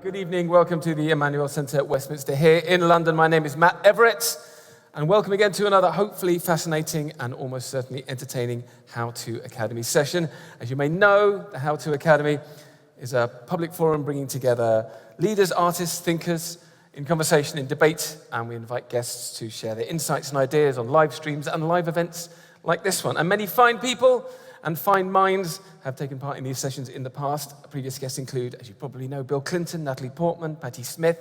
Good evening. Welcome to the Emmanuel Centre at Westminster here in London. My name is Matt Everitt, and welcome again to another hopefully fascinating and almost certainly entertaining How To Academy session. As you may know, the How To Academy is a public forum bringing together leaders, artists, thinkers in conversation, in debate, and we invite guests to share their insights and ideas on live streams and live events like this one. And many fine people and fine minds have taken part in these sessions in the past. Previous guests include, as you probably know, Bill Clinton, Natalie Portman, Patti Smith,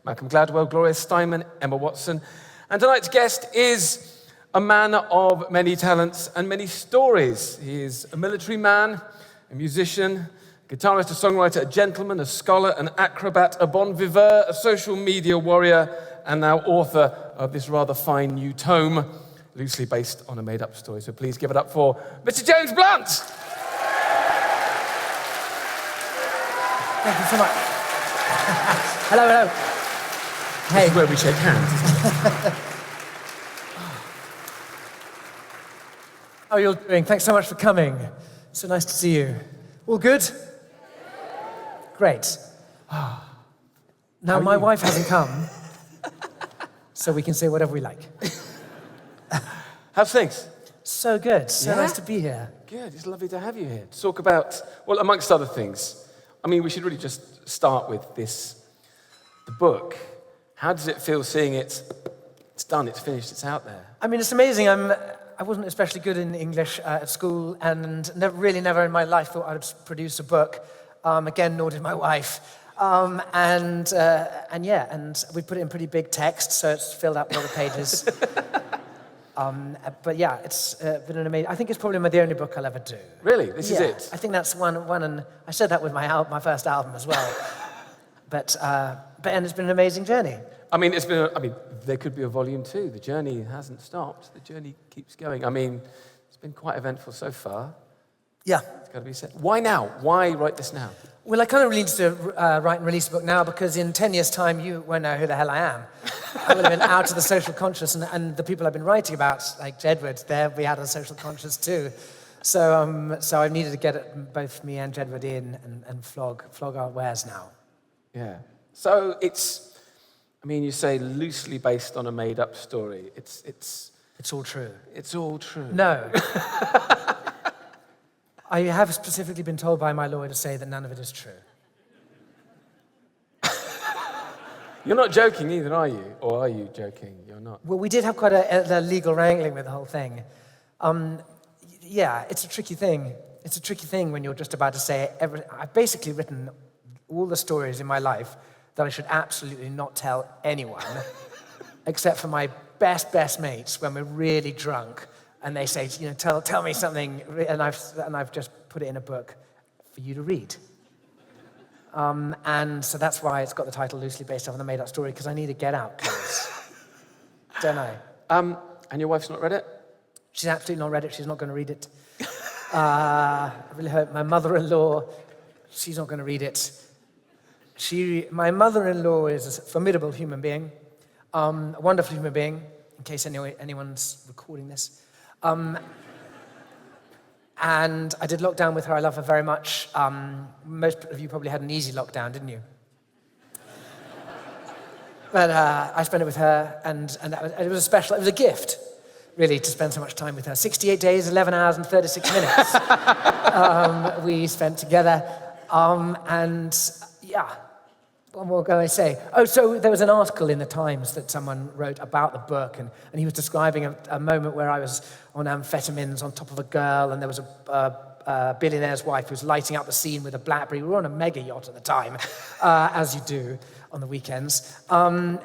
Malcolm Gladwell, Gloria Steinem, Emma Watson. And tonight's guest is a man of many talents and many stories. He is a military man, a musician, a guitarist, a songwriter, a gentleman, a scholar, an acrobat, a bon viveur, a social media warrior, and now author of this rather fine new tome, loosely based on a made-up story. So please give it up for Mr. James Blunt. Thank you so much. Hello, hello. Hey. This is where we shake hands. How are you all doing? Thanks so much for coming. So nice to see you. All good? Great. Now, my wife hasn't come, so we can say whatever we like. How's things? So good. So nice to be here. Good. It's lovely to have you here. To talk about, well, amongst other things, I mean, we should really just start with this, the book. How does it feel seeing it's done, it's finished, it's out there? I mean, it's amazing. I wasn't especially good in English at school, and never in my life thought I would produce a book. Again, nor did my wife. And we put it in pretty big text, so it's filled up a lot of pages. But yeah, it's been an amazing. I think it's probably the only book I'll ever do. Really, this is it. I think that's one, and I said that with my first album as well. but it's been an amazing journey. I mean, there could be a volume 2. The journey hasn't stopped. The journey keeps going. I mean, it's been quite eventful so far. Yeah. It's got to be said. Why now? Why write this now? Well, I kind of really need to write and release a book now, because in 10 years' time, you won't know who the hell I am. I will have been out of the social conscious, and the people I've been writing about, like Jedward, they'll be out of the social conscious too. So I needed to get both me and Jedward in and flog our wares now. Yeah. So it's, I mean, you say loosely based on a made-up story. It's all true. It's all true. No. I have specifically been told by my lawyer to say that none of it is true. You're not joking either, are you? Or are you joking? You're not. Well, we did have quite a legal wrangling with the whole thing. Yeah, it's a tricky thing. It's a tricky thing when you're just about to say I've basically written all the stories in my life that I should absolutely not tell anyone, except for my best mates when we're really drunk. And they say, tell me something, and I've just put it in a book for you to read. And so that's why it's got the title loosely based off on a made-up story, because I need to get out, please. Don't I? And your wife's not read it? She's absolutely not read it. She's not going to read it. I really hope. My mother-in-law, she's not going to read it. My mother-in-law is a formidable human being, a wonderful human being, in case anyone's recording this. And I did lockdown with her. I love her very much. Most of you probably had an easy lockdown, didn't you? But I spent it with her, and it was it was a gift, really, to spend so much time with her. 68 days, 11 hours, and 36 minutes we spent together. And yeah, what more can I say? Oh, so there was an article in the Times that someone wrote about the book, and he was describing a moment where I was on amphetamines on top of a girl, and there was a billionaire's wife who was lighting up the scene with a BlackBerry. We were on a mega yacht at the time, as you do on the weekends. And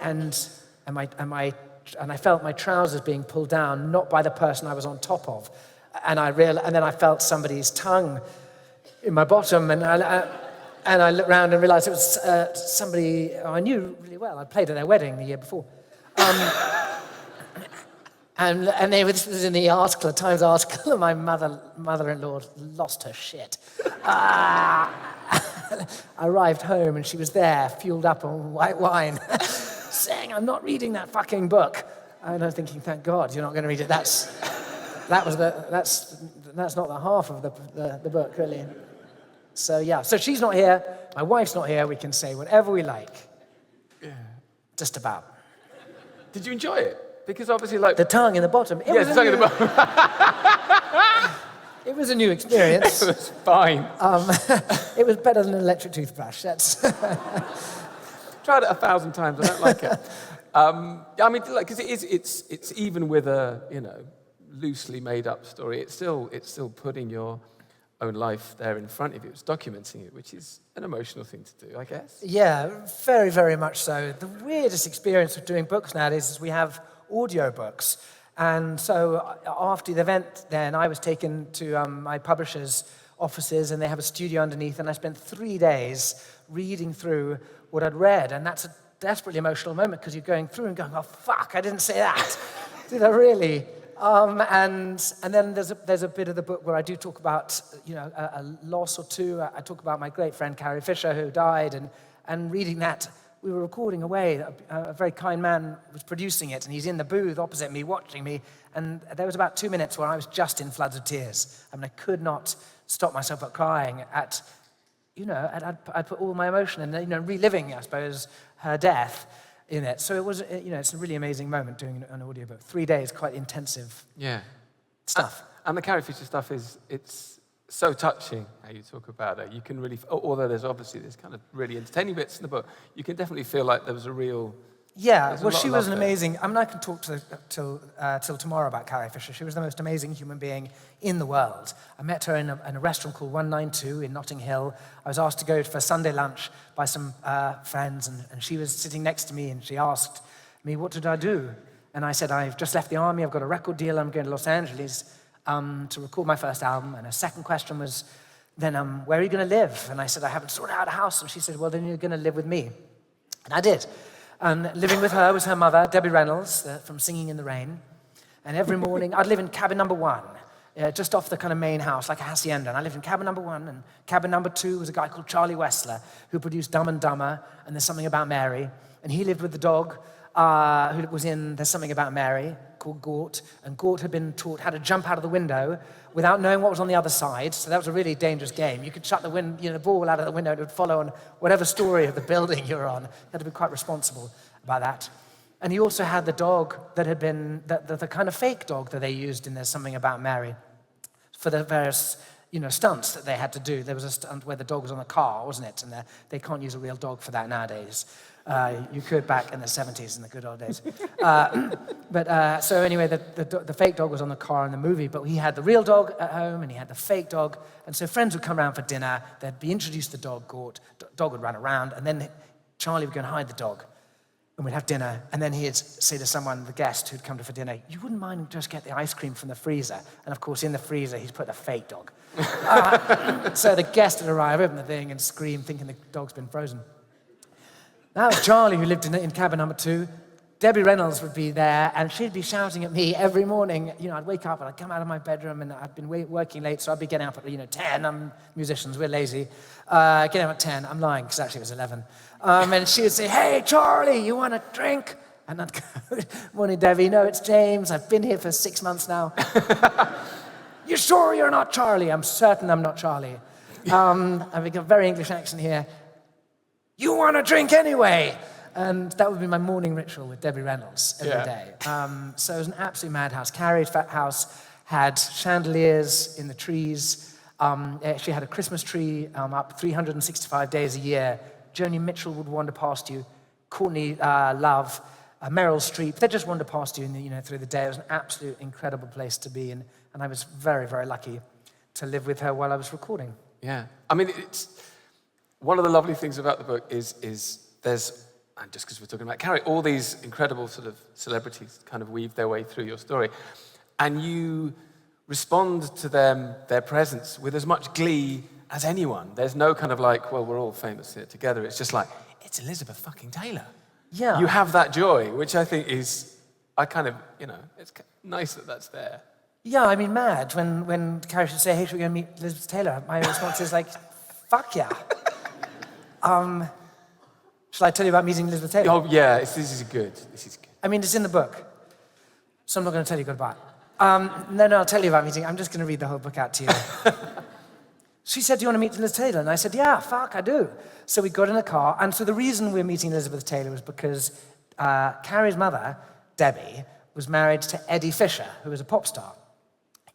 I felt my trousers being pulled down, not by the person I was on top of. And then I felt somebody's tongue in my bottom, and I looked around and realized it was somebody I knew really well. I'd played at their wedding the year before. This was in the article, a Times article, and my mother-in-law lost her shit. I arrived home and she was there, fueled up on white wine, saying, "I'm not reading that fucking book." And I was thinking, thank God you're not going to read it. That's not the half of the book, really. So yeah, so she's not here, My wife's not here, we can say whatever we like. Yeah. Just about. Did you enjoy it? Because obviously, like... The tongue in the bottom. Yeah, the tongue in the bottom. It was a new experience. It was fine. It was better than an electric toothbrush. That's... Tried it 1,000 times, I don't like it. I mean, like, because it's even with a, loosely made up story, it's still putting your own life there in front of you. It's documenting it, which is an emotional thing to do, I guess. Yeah, very, very much so. The weirdest experience of doing books nowadays is we have audiobooks. And so after the event then, I was taken to my publisher's offices, and they have a studio underneath, and I spent 3 days reading through what I'd read. And that's a desperately emotional moment, because you're going through and going, oh, fuck, I didn't say that. Did I really? And then there's a bit of the book where I do talk about, a loss or two. I talk about my great friend Carrie Fisher, who died, and reading that, we were recording away. A very kind man was producing it, and he's in the booth opposite me, watching me. And there was about 2 minutes where I was just in floods of tears. I mean, I could not stop myself but crying at, I'd put all my emotion in, reliving, I suppose, her death in it. So it was, it's a really amazing moment doing an audiobook. 3 days, quite intensive stuff. And the Carrie Fisher stuff it's so touching how you talk about it. You can really, although there's obviously this kind of really entertaining bits in the book, you can definitely feel like there was a real... Yeah, well, she was an amazing... I mean, I can talk till tomorrow about Carrie Fisher. She was the most amazing human being in the world. I met her in a restaurant called 192 in Notting Hill. I was asked to go for Sunday lunch by some friends, and she was sitting next to me, and she asked me, what did I do? And I said, I've just left the army, I've got a record deal, I'm going to Los Angeles to record my first album. And her second question was, then where are you going to live? And I said, I haven't sorted out a house. And she said, well, then you're going to live with me. And I did. And living with her was her mother, Debbie Reynolds, from Singing in the Rain. And every morning, I'd live in cabin number 1, just off the kind of main house, like a hacienda. And I lived in cabin number 1, and cabin number 2 was a guy called Charlie Wessler, who produced Dumb and Dumber, and There's Something About Mary. And he lived with the dog, who was in There's Something About Mary, called Gort. And Gort had been taught how to jump out of the window without knowing what was on the other side. So that was a really dangerous game. You could shut the ball out of the window, it would follow on whatever story of the building you're on. You had to be quite responsible about that. And he also had the dog that had been, the kind of fake dog that they used in There's Something About Mary for the various, stunts that they had to do. There was a stunt where the dog was on a car, wasn't it? And they can't use a real dog for that nowadays. You could back in the 70s, in the good old days. So anyway, the fake dog was on the car in the movie, but he had the real dog at home, and he had the fake dog. And so friends would come around for dinner, they'd be introduced to the dog, Gort, dog would run around, and then Charlie would go and hide the dog. And we'd have dinner, and then he'd say to someone, the guest who'd come to for dinner, you wouldn't mind just get the ice cream from the freezer? And of course, in the freezer, he's put the fake dog. So the guest would arrive, open the thing, and scream, thinking the dog's been frozen. That was Charlie, who lived in cabin number 2. Debbie Reynolds would be there, and she'd be shouting at me every morning. I'd wake up, and I'd come out of my bedroom, and I'd been working late, so I'd be getting up at 10. I'm musicians, we're lazy. Getting up at 10. I'm lying, because actually it was 11. And she would say, hey, Charlie, you want a drink? And I'd go, morning, Debbie. No, it's James. I've been here for 6 months now. You sure you're not Charlie? I'm certain I'm not Charlie. I've got a very English accent here. You want a drink anyway? And that would be my morning ritual with Debbie Reynolds every day. So it was an absolute madhouse. Carrie's house had chandeliers in the trees. She had a Christmas tree up 365 days a year. Joni Mitchell would wander past you. Courtney Love, Meryl Streep. They just wander past you through the day. It was an absolute incredible place to be in. And I was very, very lucky to live with her while I was recording. Yeah. I mean, it's one of the lovely things about the book is there's, and just because we're talking about Carrie, all these incredible sort of celebrities kind of weave their way through your story. And you respond to their presence with as much glee as anyone. There's no kind of like, well, we're all famous here together. It's just like, it's Elizabeth fucking Taylor. Yeah. You have that joy, which I think is, it's nice that that's there. Yeah, I mean, mad. When Carrie should say, hey, should we go meet Elizabeth Taylor? My response is like, fuck yeah. Shall I tell you about meeting Elizabeth Taylor? Oh, yeah, this is good. I mean, it's in the book, so I'm not going to tell you goodbye. No, I'll tell you about meeting. I'm just going to read the whole book out to you. She said, do you want to meet Liz Taylor? And I said, yeah, fuck, I do. So we got in a car, and so the reason we're meeting Elizabeth Taylor was because Carrie's mother, Debbie, was married to Eddie Fisher, who was a pop star.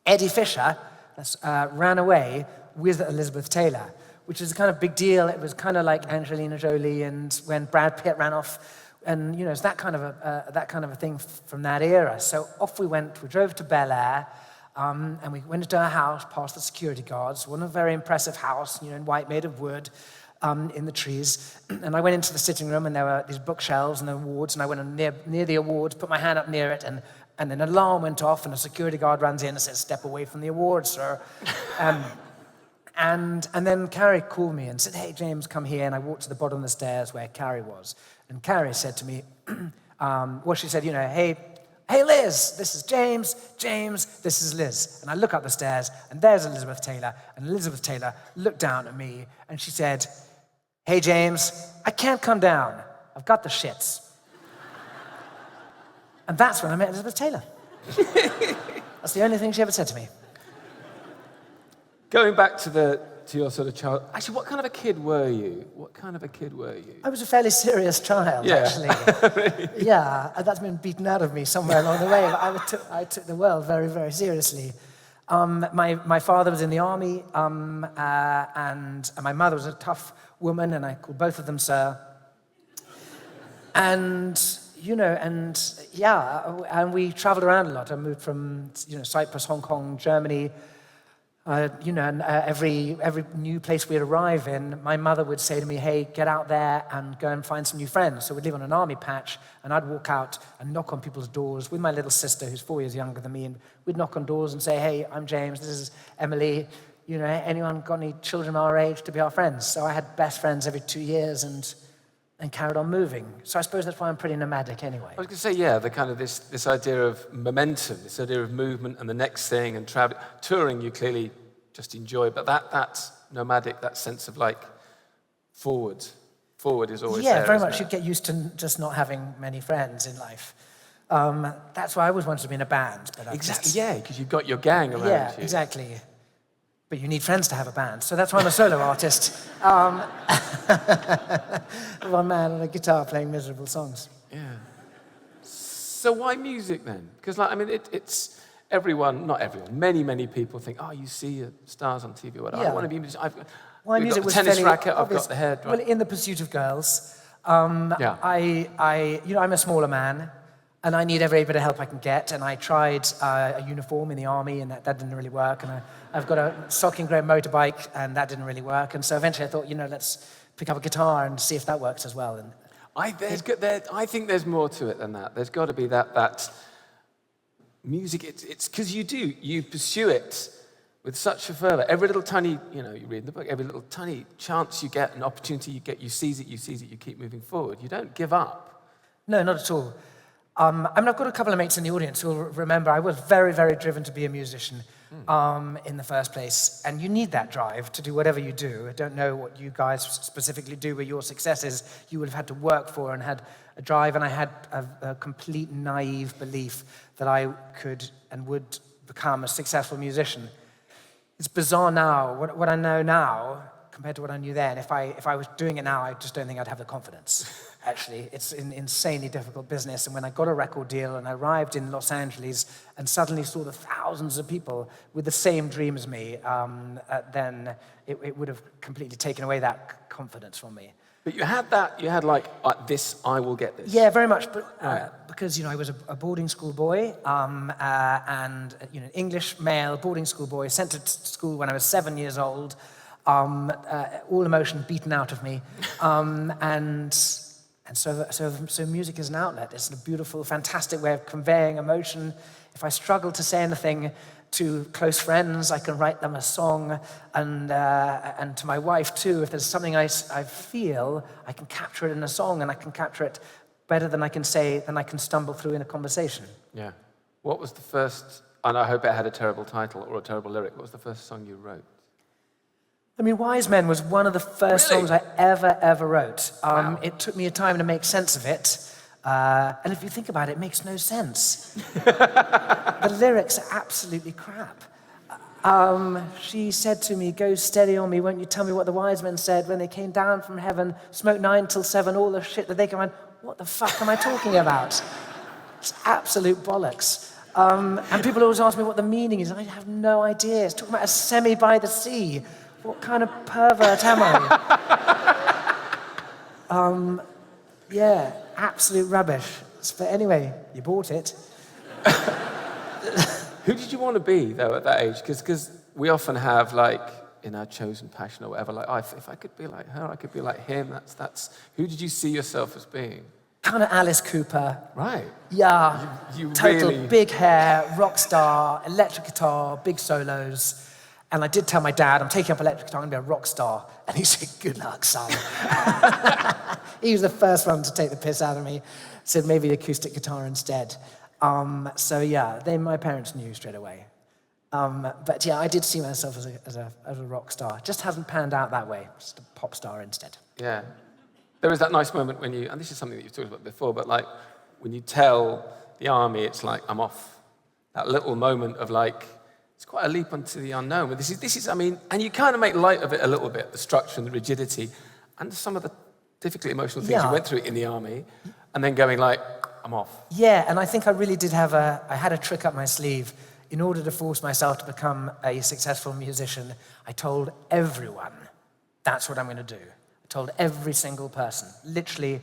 Eddie Fisher ran away with Elizabeth Taylor, which is a kind of big deal. It was kind of like Angelina Jolie and when Brad Pitt ran off, and it's that kind of a thing from that era. So off we went. We drove to Bel Air, and we went into her house, past the security guards. One very impressive house, in white, made of wood, in the trees. And I went into the sitting room, and there were these bookshelves and the awards. And I went near the awards, put my hand up near it, and an alarm went off, and a security guard runs in and says, "Step away from the awards, sir." And then Carrie called me and said, "Hey, James, come here." And I walked to the bottom of the stairs where Carrie was. And Carrie said to me, she said, hey, Liz, this is James. James, this is Liz. And I look up the stairs, and there's Elizabeth Taylor. And Elizabeth Taylor looked down at me, and she said, "Hey, James, I can't come down. I've got the shits." And that's when I met Elizabeth Taylor. That's the only thing she ever said to me. Going back to your sort of child, actually, what kind of a kid were you? I was a fairly serious child, actually. Really? Yeah, that's been beaten out of me somewhere along the way. But I took the world very, very seriously. My father was in the army, and my mother was a tough woman, and I called both of them sir. And we traveled around a lot. I moved from Cyprus, Hong Kong, Germany. And every new place we'd arrive in, my mother would say to me, "Hey, get out there and go and find some new friends." So we'd live on an army patch, and I'd walk out and knock on people's doors with my little sister, who's 4 years younger than me, and we'd knock on doors and say, "Hey, I'm James, this is Emily. Anyone got any children our age to be our friends?" So I had best friends every 2 years and carried on moving. So I suppose that's why I'm pretty nomadic anyway. I was going to say, yeah, the kind of this idea of momentum, this idea of movement and the next thing and travel. Touring, you clearly just enjoy, but that's nomadic, that sense of like forward is always there. Yeah, very much. You get used to just not having many friends in life. That's why I always wanted to be in a band. But because you've got your gang around you. Yeah, exactly. But you need friends to have a band, so that's why I'm a solo artist. One man on a guitar playing miserable songs. Yeah. So why music then? Because it's everyone, not everyone, many people think, oh, you see stars on TV or whatever. I want to be a musician. I've got the tennis racket, I've got the hair dryer. Well, in the pursuit of girls, I'm a smaller man, and I need every bit of help I can get. And I tried a uniform in the army, and that didn't really work. And I've got a socking grey motorbike, and that didn't really work. And so eventually I thought, let's pick up a guitar and see if that works as well. And I think there's more to it than that. There's got to be that music. It's because you pursue it with such a fervor. Every little tiny, you read in the book, every little tiny chance you get, an opportunity you get, you seize it, you keep moving forward. You don't give up. No, not at all. I've got a couple of mates in the audience who will remember I was very, very driven to be a musician in the first place. And you need that drive to do whatever you do. I don't know what you guys specifically do, but your successes you would have had to work for and had a drive. And I had a complete naive belief that I could and would become a successful musician. It's bizarre now, what I know now compared to what I knew then. If I was doing it now, I just don't think I'd have the confidence. Actually, it's an insanely difficult business. And when I got a record deal and I arrived in Los Angeles and suddenly saw the thousands of people with the same dream as me, then it would have completely taken away that confidence from me. But you had this, I will get this. Yeah, very much. But because I was a boarding school boy, and English male boarding school boy, sent to school when I was 7 years old, all emotion beaten out of me, and so music is an outlet. It's a beautiful, fantastic way of conveying emotion. If I struggle to say anything to close friends, I can write them a song, and to my wife too. If there's something I feel, I can capture it in a song, and I can capture it better than I can stumble through in a conversation. Yeah. What was the first, and I hope it had a terrible title or a terrible lyric, what was the first song you wrote? Wise Men was one of the first songs I ever wrote. Wow. It took me a time to make sense of it. And if you think about it, it makes no sense. The lyrics are absolutely crap. She said to me, "Go steady on me, won't you tell me what the wise men said when they came down from heaven, smoked 9 till 7, all the shit that they come on." What the fuck am I talking about? It's absolute bollocks. And people always ask me what the meaning is, and I have no idea. It's talking about a semi by the sea. What kind of pervert am I? Yeah, absolute rubbish. But anyway, you bought it. Who did you want to be, though, at that age? Because we often have, like, in our chosen passion or whatever, like, if I could be like her, I could be like him. That's. Who did you see yourself as being? Kind of Alice Cooper. Right. Yeah, You total really... big hair, rock star, electric guitar, big solos. And I did tell my dad, I'm taking up electric guitar, I'm going to be a rock star. And he said, "Good luck, son." He was the first one to take the piss out of me. Said maybe acoustic guitar instead. So yeah, my parents knew straight away. But yeah, I did see myself as a rock star. Just hasn't panned out that way. Just a pop star instead. Yeah. There was that nice moment when you, and this is something that you've talked about before, but like when you tell the army, it's like, I'm off. That little moment of like, it's quite a leap into the unknown. But this is, I mean, and you kind of make light of it a little bit, the structure and the rigidity, and some of the difficult emotional things you went through in the army, and then going like, I'm off. Yeah, and I think I really did I had a trick up my sleeve. In order to force myself to become a successful musician, I told everyone, that's what I'm going to do. I told every single person, literally,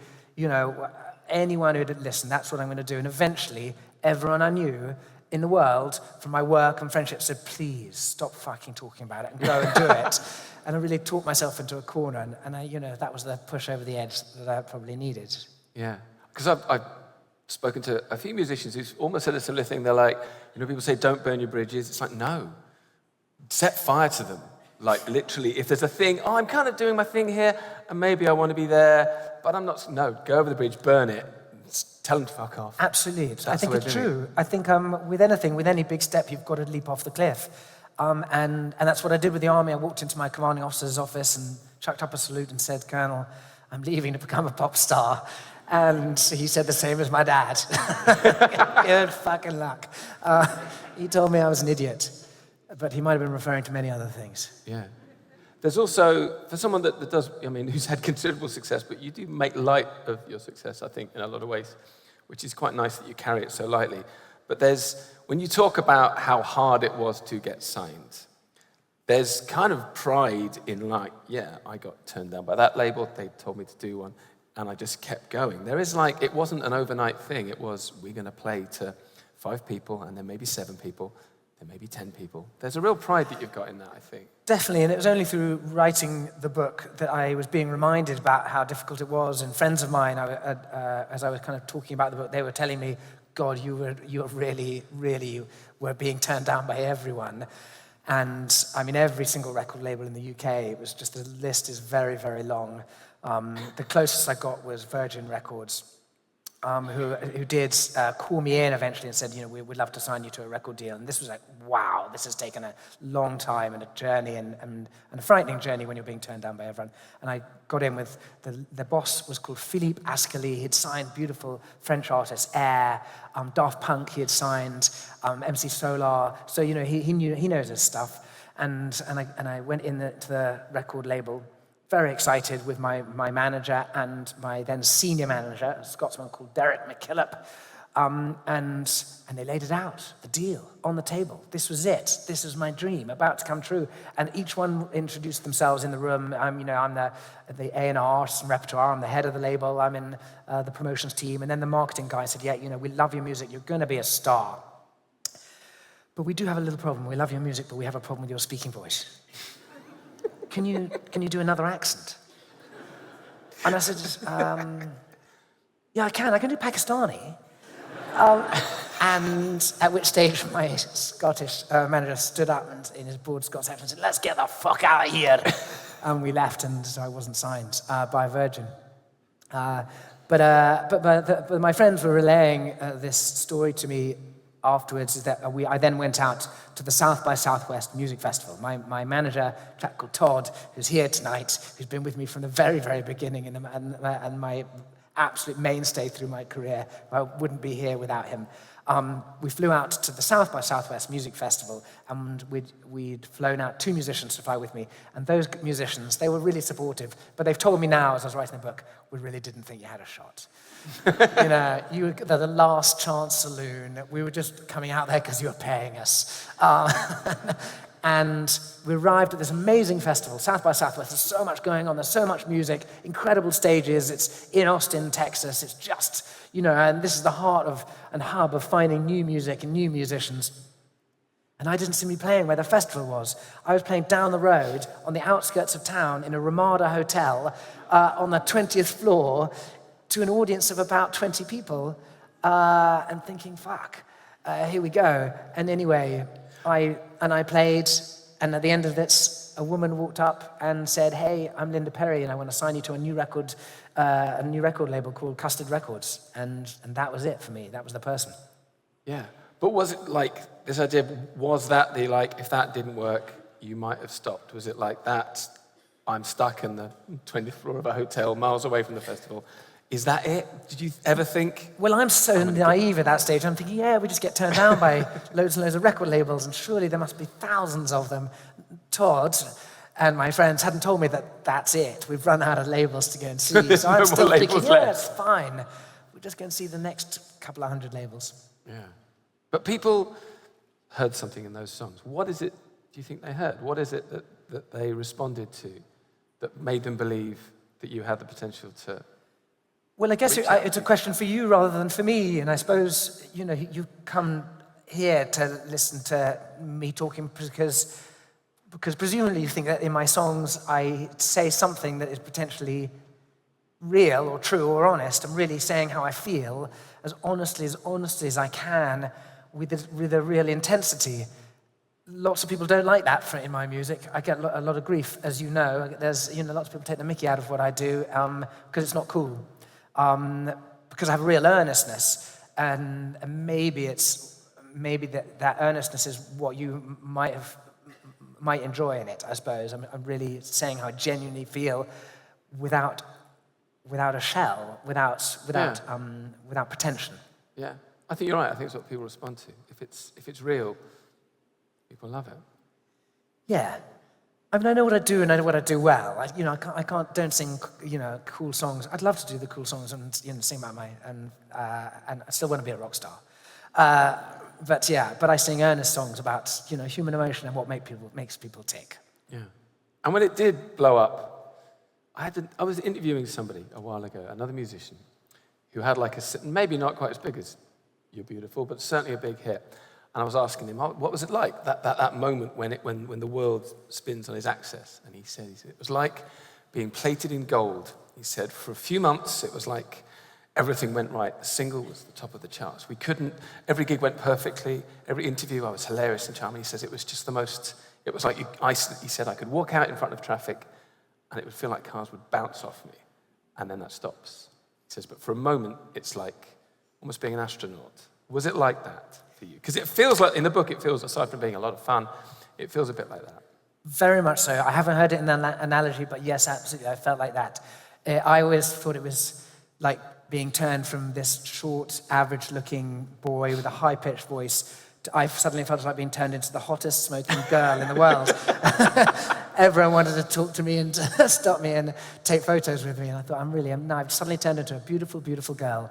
anyone who'd listen, that's what I'm going to do. And eventually, everyone I knew in the world, from my work and friendship, said, "Please, stop fucking talking about it and go and do it." And I really talked myself into a corner, and I, that was the push over the edge that I probably needed. Yeah, because I've spoken to a few musicians who've almost said a similar thing. They're like, people say, "Don't burn your bridges." It's like, no, set fire to them. Like, literally, if there's a thing, I'm kind of doing my thing here, and maybe I want to be there, but I'm not, no, go over the bridge, burn it, tell them to fuck off. Absolutely, I think it's true. I think with anything, with any big step, you've got to leap off the cliff. And that's what I did with the army. I walked into my commanding officer's office and chucked up a salute and said, "Colonel, I'm leaving to become a pop star." And he said the same as my dad. Good fucking luck. He told me I was an idiot, but he might have been referring to many other things. Yeah. There's also, for someone that does, who's had considerable success, but you do make light of your success, I think, in a lot of ways, which is quite nice that you carry it so lightly. But when you talk about how hard it was to get signed, there's kind of pride in like, yeah, I got turned down by that label, they told me to do one, and I just kept going. There is like, it wasn't an overnight thing. It was, we're going to play to 5 people, and then maybe 7 people, then maybe 10 people. There's a real pride that you've got in that, I think. Definitely, and it was only through writing the book that I was being reminded about how difficult it was. And friends of mine, as I was kind of talking about the book, they were telling me, "God, you really, really were being turned down by everyone." And I mean, every single record label in the UK, it was just, the list is very, very long. The closest I got was Virgin Records, who did call me in eventually and said, "We would love to sign you to a record deal." And this was like, wow, this has taken a long time and a journey and a frightening journey when you're being turned down by everyone. And I got in with, the boss was called Philippe Ascali. He'd signed beautiful French artists, Air, Daft Punk he had signed, MC Solar. So, he knows his stuff. And I went to the record label, very excited, with my manager and my then senior manager, a Scotsman called Derek McKillop, and they laid it out, the deal, on the table. This was it. This was my dream, about to come true. And each one introduced themselves in the room. I'm the A&R, artists and repertoire. I'm the head of the label. I'm in the promotions team. And then the marketing guy said, "Yeah, we love your music. You're going to be a star. But we do have a little problem. We love your music, but we have a problem with your speaking voice. Can you do another accent?" And I said, "Yeah, I can. I can do Pakistani." And at which stage my Scottish manager stood up and in his broad Scots accent said, "Let's get the fuck out of here." And we left, and so I wasn't signed by Virgin. But my friends were relaying this story to me afterwards, is that I then went out to the South by Southwest Music Festival. My manager, a chap called Todd, who's here tonight, who's been with me from the very, very beginning and my absolute mainstay through my career. I wouldn't be here without him. We flew out to the South by Southwest Music Festival, and we'd flown out 2 musicians to fly with me. And those musicians, they were really supportive, but they've told me now, as I was writing the book, we really didn't think you had a shot. They're the last chance saloon. We were just coming out there because you were paying us. And we arrived at this amazing festival, South by Southwest. There's so much going on. There's so much music, incredible stages. It's in Austin, Texas. It's just, and this is the heart of and hub of finding new music and new musicians. And I didn't see me playing where the festival was. I was playing down the road on the outskirts of town in a Ramada hotel on the 20th floor to an audience of about 20 people and thinking, fuck, here we go. And anyway, I played, and at the end of this, a woman walked up and said, "Hey, I'm Linda Perry, and I want to sign you to a new record label called Custard Records." And that was it for me. That was the person. Yeah. But was it like this idea, was that the if that didn't work, you might have stopped? Was it like that, I'm stuck in the 20th floor of a hotel miles away from the festival? Is that it? Did you ever think? Well, I'm so naive at that stage. I'm thinking, we just get turned down by loads and loads of record labels, and surely there must be thousands of them. Todd and my friends hadn't told me that that's it. We've run out of labels to go and see. So I'm still thinking, it's fine. We'll just go and see the next couple of hundred labels. Yeah. But people heard something in those songs. What is it, do you think they heard? What is it that they responded to that made them believe that you had the potential to... Well, I guess it's a question for you rather than for me, and I suppose, you come here to listen to me talking because presumably you think that in my songs I say something that is potentially real or true or honest. I'm really saying how I feel as honestly as I can with a real intensity. Lots of people don't like that in my music. I get a lot of grief, as you know. There's lots of people take the mickey out of what I do because it's not cool. Because I have a real earnestness, and maybe that earnestness is what you might enjoy in it. I suppose I'm really saying how I genuinely feel, without a shell, without pretension. Yeah, I think you're right. I think it's what people respond to. If it's real, people love it. Yeah. I mean, I know what I do and I know what I do well. Don't sing, cool songs. I'd love to do the cool songs and sing about and I still want to be a rock star. But I sing earnest songs about, human emotion and what makes people tick. Yeah. And when it did blow up, I was interviewing somebody a while ago, another musician, who had maybe not quite as big as You're Beautiful, but certainly a big hit. And I was asking him, what was it like, that moment when the world spins on his axis? And he said, it was like being plated in gold. He said, for a few months, it was like everything went right. The single was the top of the charts. Every gig went perfectly. Every interview, I was hilarious and charming. He says, it was just it was like, he said, I could walk out in front of traffic and it would feel like cars would bounce off me. And then that stops. He says, but for a moment, it's like almost being an astronaut. Was it like that for you? Because it feels like, in the book, aside from being a lot of fun, it feels a bit like that. Very much so. I haven't heard it in that analogy, but yes, absolutely, I felt like that. I always thought it was like being turned from this short, average-looking boy with a high-pitched voice. I suddenly felt like being turned into the hottest smoking girl in the world. Everyone wanted to talk to me and stop me and take photos with me. And I thought, I've suddenly turned into a beautiful, beautiful girl.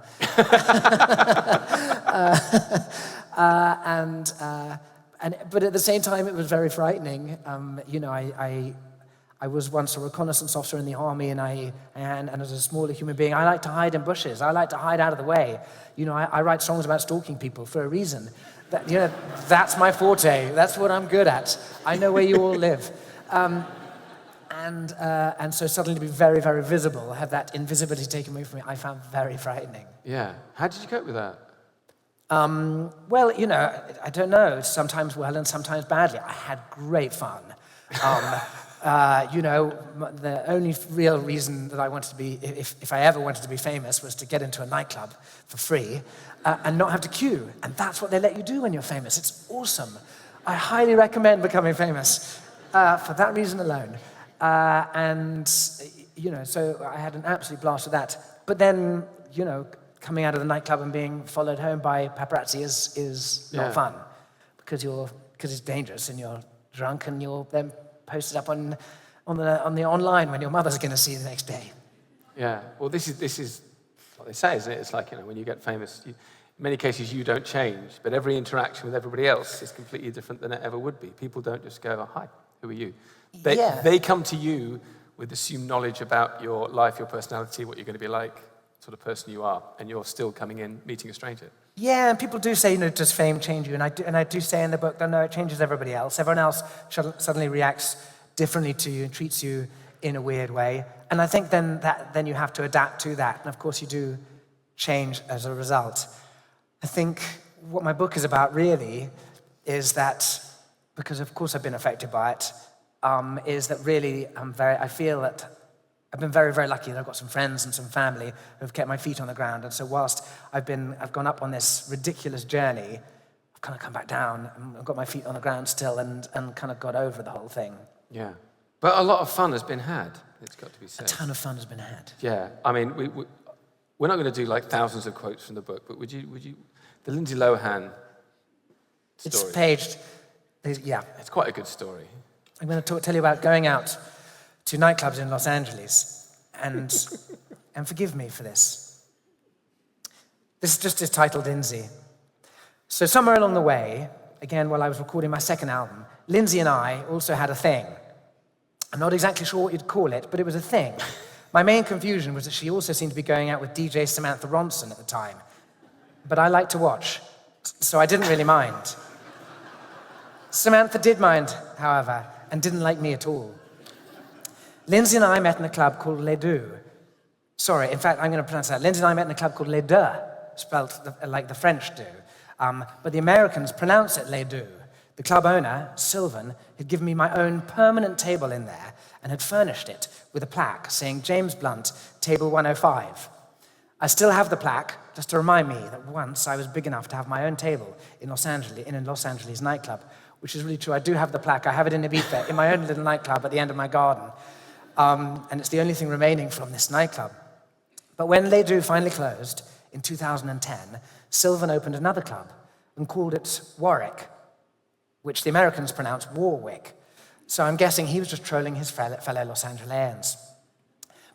But at the same time, it was very frightening. I was once a reconnaissance officer in the army, and as a smaller human being, I like to hide in bushes. I like to hide out of the way. I write songs about stalking people for a reason. That's my forte. That's what I'm good at. I know where you all live. And so suddenly to be very, very visible, have that invisibility taken away from me, I found very frightening. Yeah. How did you cope with that? Well, I don't know. Sometimes well and sometimes badly. I had great fun. The only real reason that I wanted to be, if I ever wanted to be famous, was to get into a nightclub for free and not have to queue. And that's what they let you do when you're famous. It's awesome. I highly recommend becoming famous for that reason alone. So I had an absolute blast with that. But then, coming out of the nightclub and being followed home by paparazzi is not fun, because it's dangerous and you're drunk and you're then posted up on the online when your mother's going to see you the next day. Yeah. Well, this is what they say, isn't it? It's like, when you get famous, in many cases you don't change, but every interaction with everybody else is completely different than it ever would be. People don't just go, oh, hi, who are you? They come to you with assumed knowledge about your life, your personality, what you're going to be like, sort of person you are, and you're still coming in, meeting a stranger. Yeah, and people do say, does fame change you? And I do say in the book that no, it changes everybody else. Everyone else suddenly reacts differently to you and treats you in a weird way. And I think then you have to adapt to that. And of course you do change as a result. I think what my book is about really is that, because of course I've been affected by it, is that really I feel that I've been very, very lucky that I've got some friends and some family who have kept my feet on the ground. And so whilst I've gone up on this ridiculous journey, I've kind of come back down and I've got my feet on the ground still and kind of got over the whole thing. Yeah. But a lot of fun has been had, it's got to be said. A ton of fun has been had. Yeah. I mean, we're not going to do like thousands of quotes from the book, but would you the Lindsay Lohan story. It's paged, yeah. It's quite a good story. I'm going to tell you about going out to nightclubs in Los Angeles, and forgive me for this. This just is titled Lindsay. So somewhere along the way, again, while I was recording my second album, Lindsay and I also had a thing. I'm not exactly sure what you'd call it, but it was a thing. My main confusion was that she also seemed to be going out with DJ Samantha Ronson at the time. But I like to watch, so I didn't really mind. Samantha did mind, however, and didn't like me at all. Lindsay and I met in a club called Les Deux. Sorry, in fact, I'm going to pronounce that. Lindsay and I met in a club called Les Deux, spelled like the French do. But the Americans pronounce it Les Deux. The club owner, Sylvan, had given me my own permanent table in there and had furnished it with a plaque saying James Blunt, table 105. I still have the plaque, just to remind me that once I was big enough to have my own table in Los Angeles nightclub, which is really true. I do have the plaque. I have it in Ibiza, in my own little nightclub at the end of my garden. And it's the only thing remaining from this nightclub. But when Les Deux finally closed in 2010, Sylvan opened another club and called it Warwick, which the Americans pronounce Warwick. So I'm guessing he was just trolling his fellow Los Angeles.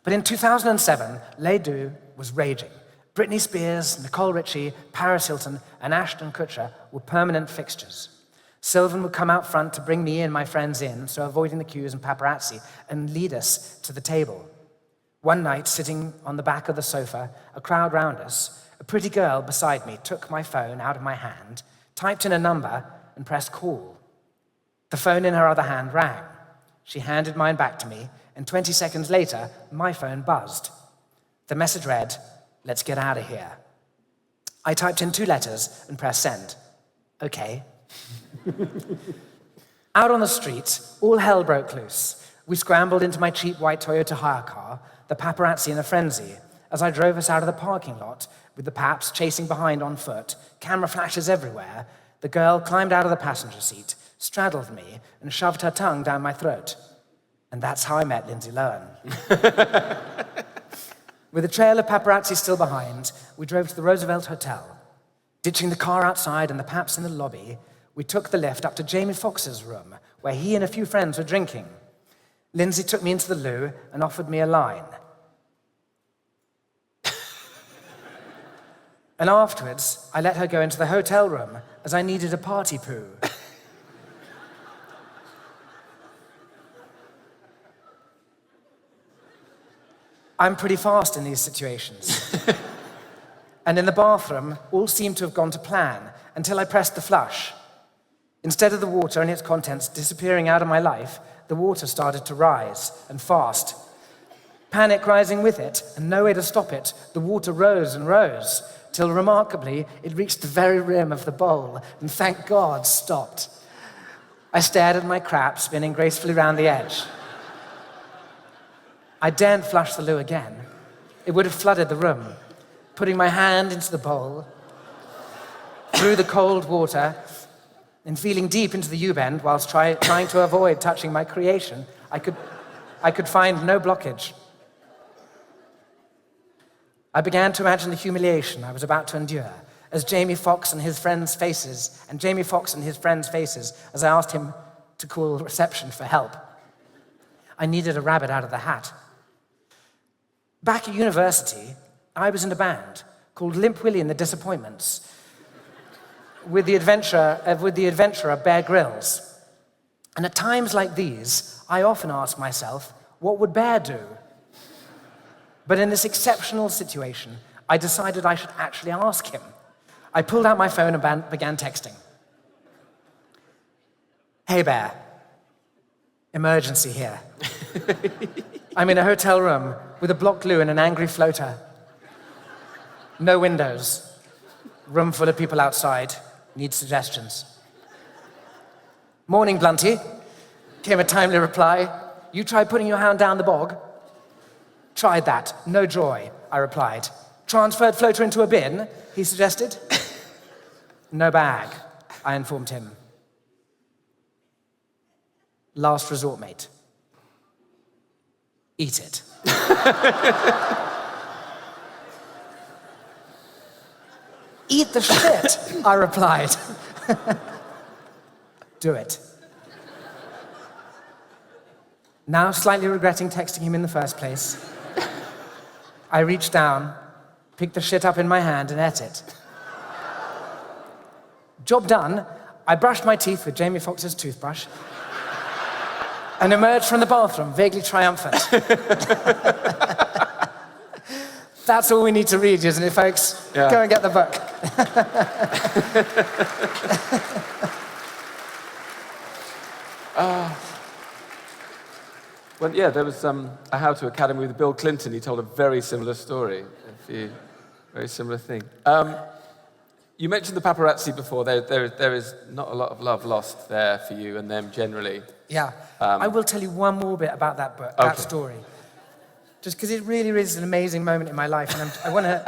But in 2007, Les Deux was raging. Britney Spears, Nicole Richie, Paris Hilton, and Ashton Kutcher were permanent fixtures. Sylvan would come out front to bring me and my friends in, so avoiding the queues and paparazzi, and lead us to the table. One night, sitting on the back of the sofa, a crowd round us, a pretty girl beside me took my phone out of my hand, typed in a number, and pressed call. The phone in her other hand rang. She handed mine back to me, and 20 seconds later, my phone buzzed. The message read, "Let's get out of here." I typed in 2 letters and pressed send. Okay. Out on the street, all hell broke loose. We scrambled into my cheap white Toyota hire car, the paparazzi in a frenzy, as I drove us out of the parking lot, with the paps chasing behind on foot, camera flashes everywhere. The girl climbed out of the passenger seat, straddled me, and shoved her tongue down my throat. And that's how I met Lindsay Lohan. With a trail of paparazzi still behind, we drove to the Roosevelt Hotel. Ditching the car outside and the paps in the lobby, we took the lift up to Jamie Foxx's room, where he and a few friends were drinking. Lindsay took me into the loo and offered me a line. And afterwards, I let her go into the hotel room as I needed a party poo. I'm pretty fast in these situations. And in the bathroom, all seemed to have gone to plan until I pressed the flush. Instead of the water and its contents disappearing out of my life, the water started to rise, and fast. Panic rising with it, and no way to stop it, the water rose and rose, till remarkably, it reached the very rim of the bowl, and thank God, stopped. I stared at my crap spinning gracefully round the edge. I daren't flush the loo again. It would have flooded the room. Putting my hand into the bowl, through the cold water, and feeling deep into the U-bend whilst trying to avoid touching my creation, I could find no blockage. I began to imagine the humiliation I was about to endure as Jamie Foxx and his friends' faces, as I asked him to call reception for help. I needed a rabbit out of the hat. Back at university, I was in a band called Limp Willie and the Disappointments with the adventurer Bear Grylls. And at times like these, I often ask myself, what would Bear do? But in this exceptional situation, I decided I should actually ask him. I pulled out my phone and began texting. Hey, Bear. Emergency here. I'm in a hotel room with a block glue and an angry floater. No windows. Room full of people outside. Need suggestions. Morning, Blunty. Came a timely reply. You tried putting your hound down the bog? Tried that. No joy, I replied. Transferred floater into a bin, he suggested. No bag, I informed him. Last resort, mate. Eat it. Eat the shit, I replied. Do it. Now slightly regretting texting him in the first place, I reached down, picked the shit up in my hand and ate it. Job done, I brushed my teeth with Jamie Foxx's toothbrush and emerged from the bathroom, vaguely triumphant. That's all we need to read, isn't it, folks? Yeah. Go and get the book. Well, yeah, there was a How to Academy with Bill Clinton. He told a very similar story, very similar thing. You mentioned the paparazzi before. There is not a lot of love lost there for you and them generally. Yeah. I will tell you one more bit about that book, that story. Just because it really is an amazing moment in my life. And I want to...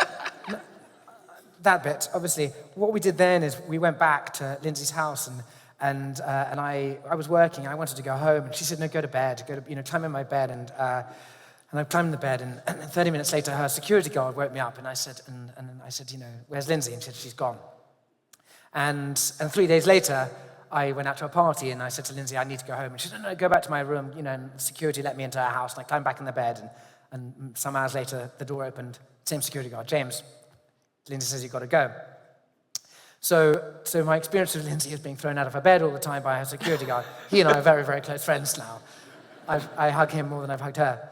that bit, obviously. What we did then is we went back to Lindsay's house and I was working. I wanted to go home. And she said, no, go to bed. Climb in my bed. And I climbed in the bed. And 30 minutes later, her security guard woke me up. And I said, where's Lindsay? And she said, she's gone. And 3 days later, I went out to a party. And I said to Lindsay, I need to go home. And she said, no, go back to my room. And security let me into her house. And I climbed back in the bed. And some hours later, the door opened. Same security guard, James. Lindsay says, you've got to go. So my experience with Lindsay is being thrown out of her bed all the time by her security guard. He and I are very, very close friends now. I hug him more than I've hugged her.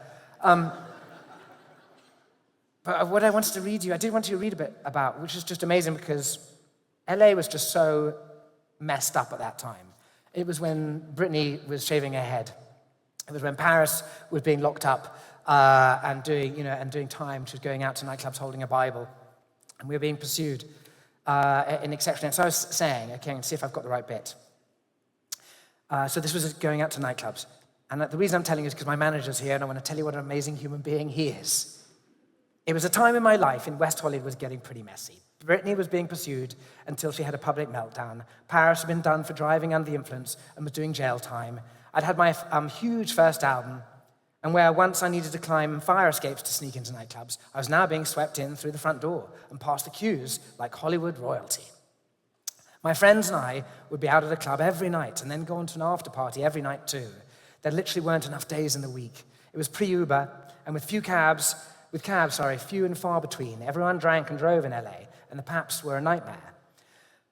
But what I wanted to read you, I did want you to read a bit about, which is just amazing because LA was just so messed up at that time. It was when Britney was shaving her head. It was when Paris was being locked up and doing time. She was going out to nightclubs holding a Bible. And we were being pursued in exceptional. So I was saying, okay, and see if I've got the right bit. So this was going out to nightclubs. And the reason I'm telling you is because my manager's here, and I want to tell you what an amazing human being he is. It was a time in my life in West Hollywood was getting pretty messy. Britney was being pursued until she had a public meltdown. Paris had been done for driving under the influence and was doing jail time. I'd had my huge first album, and where once I needed to climb fire escapes to sneak into nightclubs, I was now being swept in through the front door and past the queues like Hollywood royalty. My friends and I would be out at a club every night and then go on to an after party every night too. There literally weren't enough days in the week. It was pre-Uber, and with cabs, few and far between. Everyone drank and drove in LA, and the Paps were a nightmare.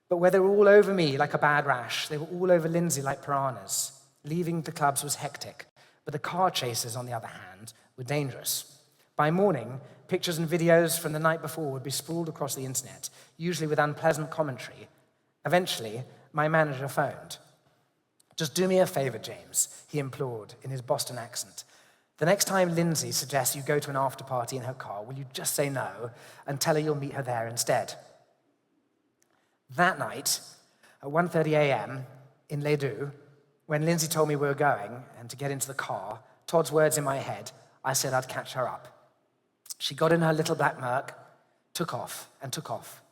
But where they were all over me like a bad rash, they were all over Lindsay like piranhas. Leaving the clubs was hectic, but the car chases, on the other hand, were dangerous. By morning, pictures and videos from the night before would be sprawled across the internet, usually with unpleasant commentary. Eventually, my manager phoned. Just do me a favor, James, he implored in his Boston accent. The next time Lindsay suggests you go to an after party in her car, will you just say no and tell her you'll meet her there instead? That night, at 1:30 a.m. in Les Deux, when Lindsay told me we were going and to get into the car, Todd's words in my head, I said I'd catch her up. She got in her little black Merc, took off and took off.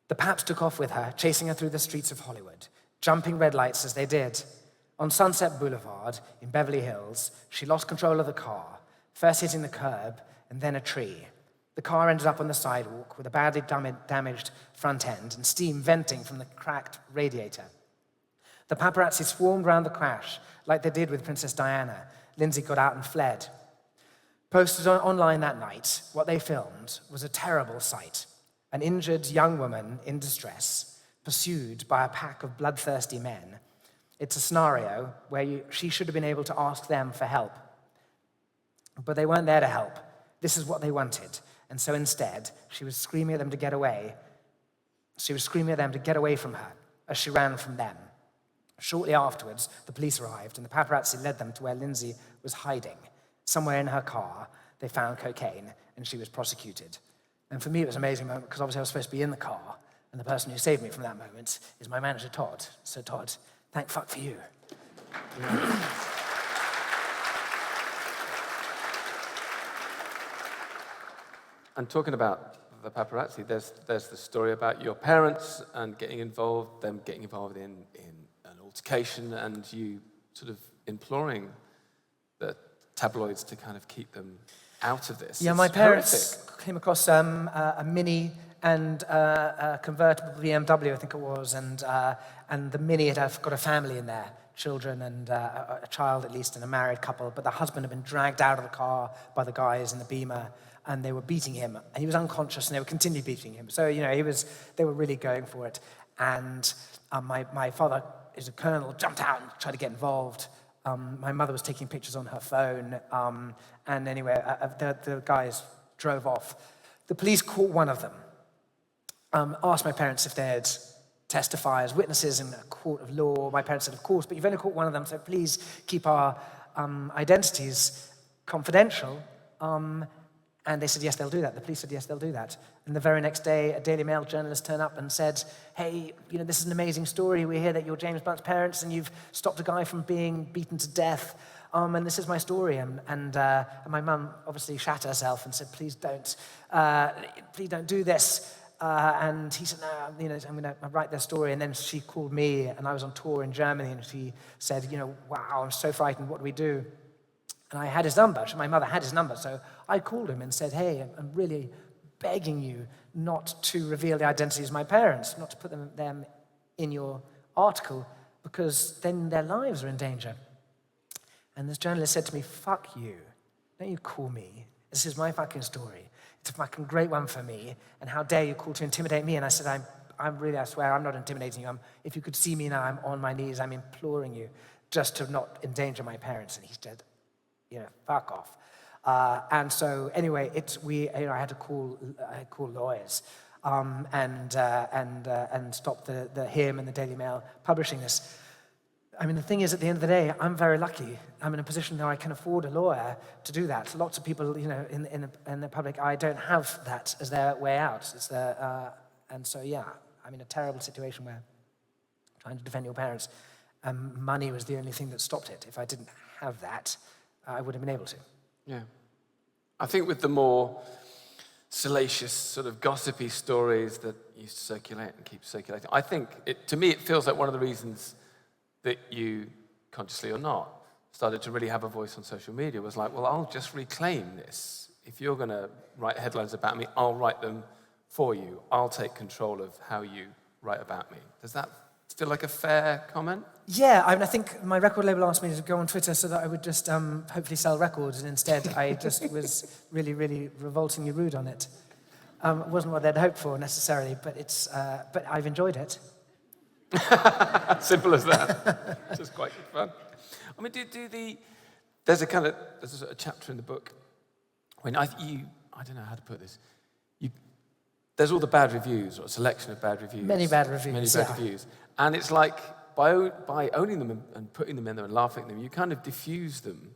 The Paps took off with her, chasing her through the streets of Hollywood, jumping red lights as they did. On Sunset Boulevard in Beverly Hills, she lost control of the car, first hitting the curb and then a tree. The car ended up on the sidewalk with a badly damaged front end and steam venting from the cracked radiator. The paparazzi swarmed around the crash like they did with Princess Diana. Lindsay got out and fled. Posted online that night, what they filmed was a terrible sight. An injured young woman in distress, pursued by a pack of bloodthirsty men. It's a scenario where she should have been able to ask them for help. But they weren't there to help. This is what they wanted. And so instead, she was screaming at them to get away. She was screaming at them to get away from her as she ran from them. Shortly afterwards, the police arrived, and the paparazzi led them to where Lindsay was hiding. Somewhere in her car, they found cocaine, and she was prosecuted. And for me, it was an amazing moment, because obviously I was supposed to be in the car, and the person who saved me from that moment is my manager, Todd. So Todd, thank fuck for you. And talking about the paparazzi, there's the story about your parents and getting involved, them getting involved in an altercation, and you sort of imploring the tabloids to kind of keep them out of this. Yeah, my parents came across a Mini and a convertible BMW, I think it was, and the Mini had got a family in there, children and a child at least, and a married couple, but the husband had been dragged out of the car by the guys in the Beamer, and they were beating him, and he was unconscious, and they would continue beating him. So, they were really going for it. And my father is a colonel, jumped out and tried to get involved. My mother was taking pictures on her phone, and anyway, the guys drove off. The police caught one of them, asked my parents if they'd testify as witnesses in a court of law. My parents said, of course, but you've only caught one of them, so please keep our identities confidential. And they said, yes, they'll do that. The police said, yes, they'll do that. And the very next day, a Daily Mail journalist turned up and said, hey, this is an amazing story. We hear that you're James Blunt's parents and you've stopped a guy from being beaten to death. And this is my story. And my mum obviously shat herself and said, please don't do this. And he said, no, I'm going to write their story. And then she called me, and I was on tour in Germany, and she said, wow, I'm so frightened. What do we do? And I had his number. My mother had his number. So I called him and said, hey, I'm really begging you not to reveal the identities of my parents, not to put them in your article, because then their lives are in danger. And this journalist said to me, fuck you. Don't you call me. This is my fucking story. It's a fucking great one for me. And how dare you call to intimidate me? And I said, I swear, I'm not intimidating you. If you could see me now, I'm on my knees. I'm imploring you just to not endanger my parents. And he said, fuck off. And so anyway, I had to call lawyers and stop him and the Daily Mail publishing this. I mean, the thing is, at the end of the day, I'm very lucky. I'm in a position where I can afford a lawyer to do that. Lots of people, in the public eye don't have that as their way out. And so, yeah, I'm in a terrible situation where trying to defend your parents, money was the only thing that stopped it. If I didn't have that, I would have been able to. Yeah. I think with the more salacious, sort of gossipy stories that used to circulate and keep circulating, I think, to me, it feels like one of the reasons that you, consciously or not, started to really have a voice on social media was like, well, I'll just reclaim this. If you're going to write headlines about me, I'll write them for you. I'll take control of how you write about me. Does that feel like a fair comment? Yeah, I think my record label asked me to go on Twitter so that I would just hopefully sell records, and instead I just was really, really revoltingly rude on it. It wasn't what they'd hoped for necessarily, but I've enjoyed it. Simple as that. It's just quite good fun. I mean, there's a chapter in the book when I don't know how to put this. There's all the bad reviews, or a selection of bad reviews. Many bad reviews. And it's like, by owning them and putting them in there and laughing at them, you kind of diffuse them,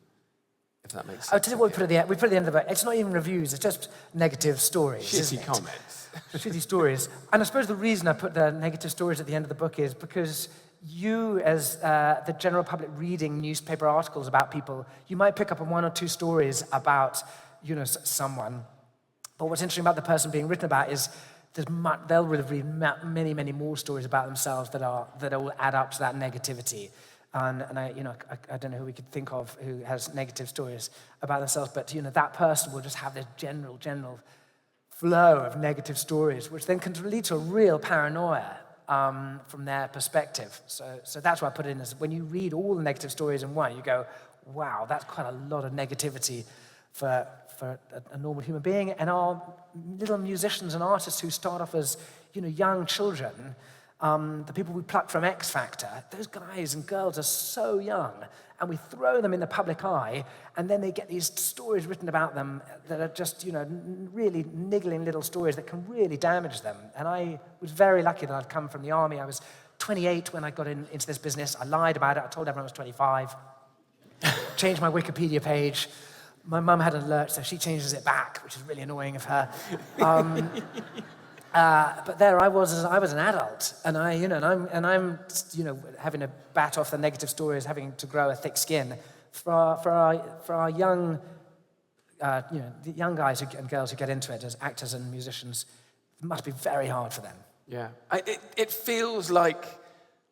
if that makes sense. I'll tell you what we put at the end of the book. It's not even reviews, it's just negative stories. Shitty comments. Shitty stories. And I suppose the reason I put the negative stories at the end of the book is because you, as the general public reading newspaper articles about people, you might pick up on one or two stories about, someone. But what's interesting about the person being written about is they'll read many, many more stories about themselves that will add up to that negativity. And I don't know who we could think of who has negative stories about themselves, but that person will just have this general flow of negative stories, which then can lead to a real paranoia from their perspective. So that's why I put it in as, when you read all the negative stories in one, you go, wow, that's quite a lot of negativity for a normal human being. And our little musicians and artists who start off as, young children, the people we pluck from X Factor, those guys and girls are so young, and we throw them in the public eye, and then they get these stories written about them that are just, really niggling little stories that can really damage them. And I was very lucky that I'd come from the army. I was 28 when I got into this business. I lied about it. I told everyone I was 25. Changed my Wikipedia page. My mum had an alert, so she changes it back, which is really annoying of her. But there I was an adult, and I'm having to bat off the negative stories, having to grow a thick skin. For our young, the young guys and girls who get into it as actors and musicians, it must be very hard for them. Yeah, it feels like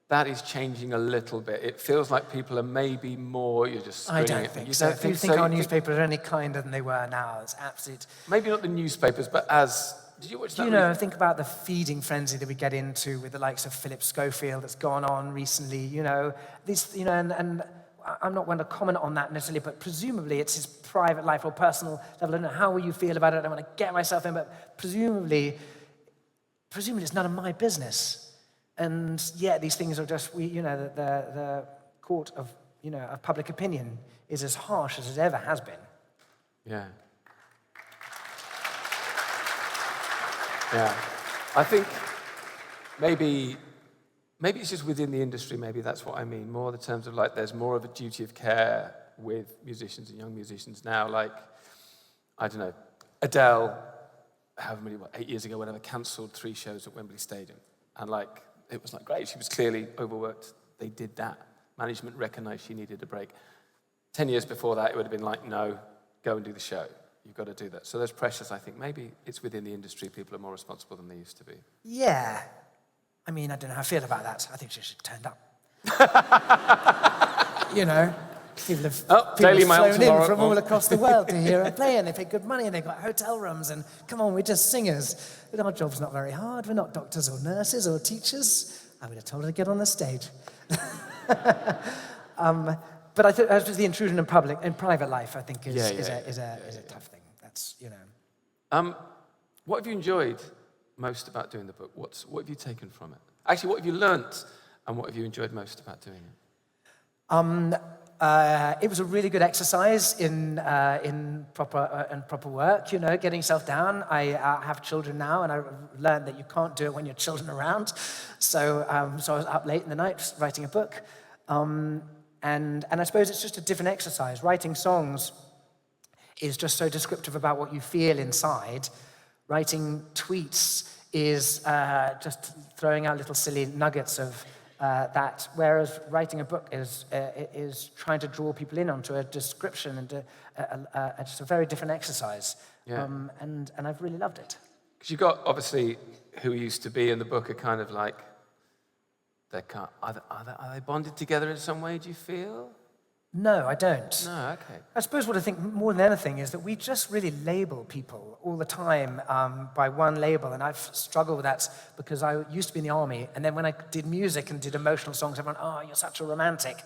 that is changing a little bit. It feels like people are maybe more, you're just I don't think so. If you think our newspapers are any kinder than they were now, it's absolute... Maybe not the newspapers, but as... Did you watch that? Think about the feeding frenzy that we get into with the likes of Philip Schofield that's gone on recently, These, and I'm not one to comment on that necessarily, but presumably it's his private life or personal level. I don't know how you feel about it. I don't want to get myself in, but presumably it's none of my business. And yet these things are just, the court of, of public opinion is as harsh as it ever has been. Yeah. Yeah. I think maybe it's just within the industry, maybe that's what I mean, more the terms of like there's more of a duty of care with musicians and young musicians now. Like, I don't know, Adele, 8 years ago, whatever, cancelled 3 shows at Wembley Stadium. And it was great, she was clearly overworked. They did that. Management recognized she needed a break. 10 years before that, it would have been like, no, go and do the show. You've got to do that. So there's pressures, I think. Maybe it's within the industry, people are more responsible than they used to be. Yeah. I mean, I don't know how I feel about that. I think she should have turned up. People have flown in from all across the world to hear her play, and they pay good money, and they've got hotel rooms, and come on, we're just singers. But our job's not very hard. We're not doctors or nurses or teachers. I would have told her to get on the stage. But I think the intrusion in private life, I think, is a tough thing. That's, What have you enjoyed most about doing the book? What have you taken from it? Actually, what have you learnt, and what have you enjoyed most about doing it? It was a really good exercise in proper work. Getting yourself down. I have children now, and I learned that you can't do it when your children are around. So I was up late in the night writing a book. And I suppose it's just a different exercise. Writing songs is just so descriptive about what you feel inside. Writing tweets is just throwing out little silly nuggets of that, whereas writing a book is trying to draw people in onto a description and just a very different exercise. Yeah. And I've really loved it. Because you've got, obviously, who we used to be in the book are kind of like, are they bonded together in some way, do you feel? No, I don't. No, okay. I suppose what I think more than anything is that we just really label people all the time by one label, and I've struggled with that because I used to be in the army, and then when I did music and did emotional songs, everyone, you're such a romantic,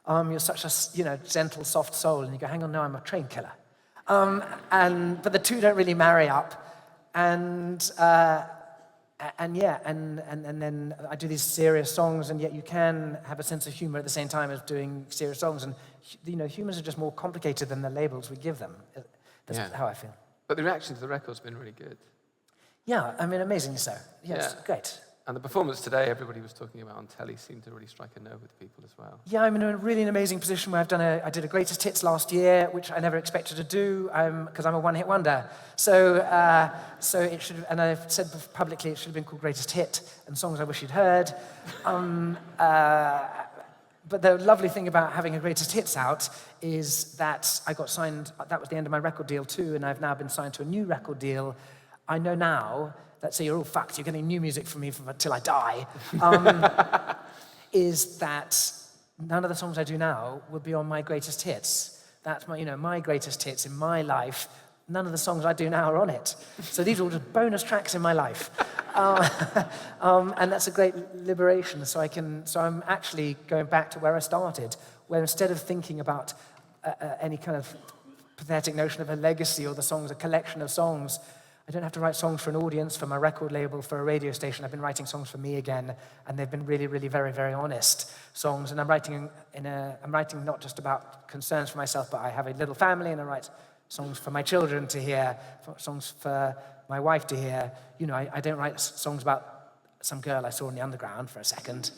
you're such a gentle, soft soul, and you go, hang on, no, I'm a train killer. But the two don't really marry up, and then I do these serious songs, and yet you can have a sense of humor at the same time as doing serious songs. And humans are just more complicated than the labels we give them. That's how I feel. But the reaction to the record's been really good. Yeah, I mean, amazingly so. Yes, great. And the performance today, everybody was talking about on telly, seemed to really strike a nerve with people as well. Yeah, I'm in a really amazing position where I did a greatest hits last year, which I never expected to do because I'm a one-hit wonder. So it should, and I've said publicly it should have been called Greatest Hit and Songs I Wish You'd Heard. But the lovely thing about having a Greatest Hits out is that I got signed. That was the end of my record deal too, and I've now been signed to a new record deal. I know now. Let's say you're all fucked, you're getting new music from me till I die, is that none of the songs I do now will be on my greatest hits. That's my greatest hits in my life, none of the songs I do now are on it. So these are all just bonus tracks in my life. And that's a great liberation. So I'm actually going back to where I started, where instead of thinking about any kind of pathetic notion of a legacy or the song's a collection of songs, I don't have to write songs for an audience, for my record label, for a radio station. I've been writing songs for me again, and they've been really, really very, very honest songs. And I'm writing not just about concerns for myself, but I have a little family, and I write songs for my children to hear, songs for my wife to hear. You know, I don't write songs about some girl I saw in the underground for a second.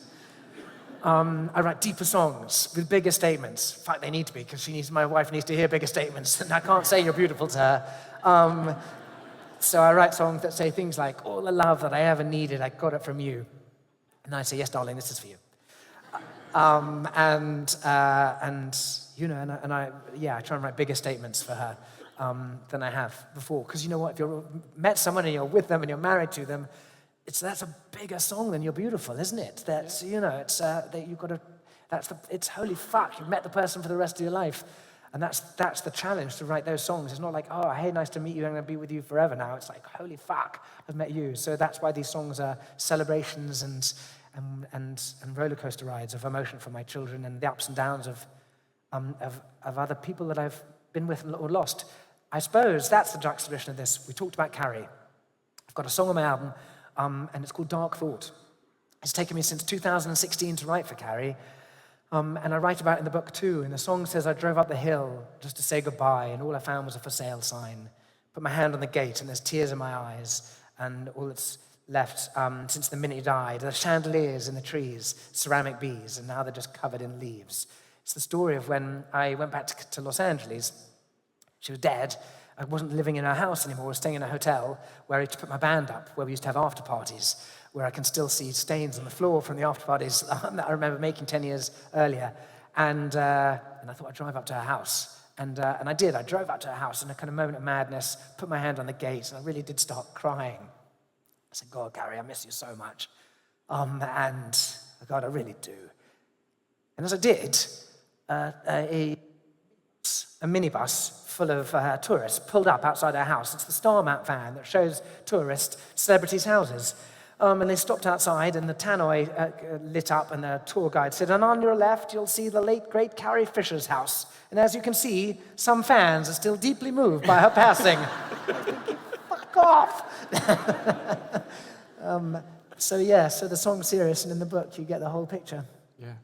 I write deeper songs with bigger statements. In fact, they need to be, because my wife needs to hear bigger statements, and I can't say you're beautiful to her. So I write songs that say things like, all the love that I ever needed, I got it from you. And I say, yes, darling, this is for you. I try and write bigger statements for her than I have before. Because you know what, if you've met someone and you're with them and you're married to them, that's a bigger song than You're Beautiful, isn't it? That's, you know, it's holy fuck, you've met the person for the rest of your life. And that's the challenge, to write those songs. It's not like, oh, hey, nice to meet you, I'm going to be with you forever now. It's like, holy fuck, I've met you. So that's why these songs are celebrations and roller coaster rides of emotion for my children, and the ups and downs of other people that I've been with or lost. I suppose that's the juxtaposition of this. We talked about Carrie. I've got a song on my album, and it's called Dark Thought. It's taken me since 2016 to write for Carrie. And I write about it in the book too. And the song says, I drove up the hill just to say goodbye, and all I found was a for sale sign. Put my hand on the gate, and there's tears in my eyes. And all that's left since the minute he died are chandeliers in the trees, ceramic bees, and now they're just covered in leaves. It's the story of when I went back to Los Angeles. She was dead. I wasn't living in her house anymore. I was staying in a hotel where I used to put my band up, where we used to have after parties, where I can still see stains on the floor from the after parties that I remember making 10 years earlier. And I thought I'd drive up to her house. And I did. I drove up to her house in a kind of moment of madness, put my hand on the gate, and I really did start crying. I said, God, Carrie, I miss you so much. And God, I really do. And as I did, a minibus full of tourists pulled up outside our house. It's the Star Map van that shows tourists celebrities' houses. And they stopped outside, and the tannoy lit up, and the tour guide said, and on your left, you'll see the late, great Carrie Fisher's house. And as you can see, some fans are still deeply moved by her passing. Fuck off! So the song's serious, and in the book, you get the whole picture. Yeah.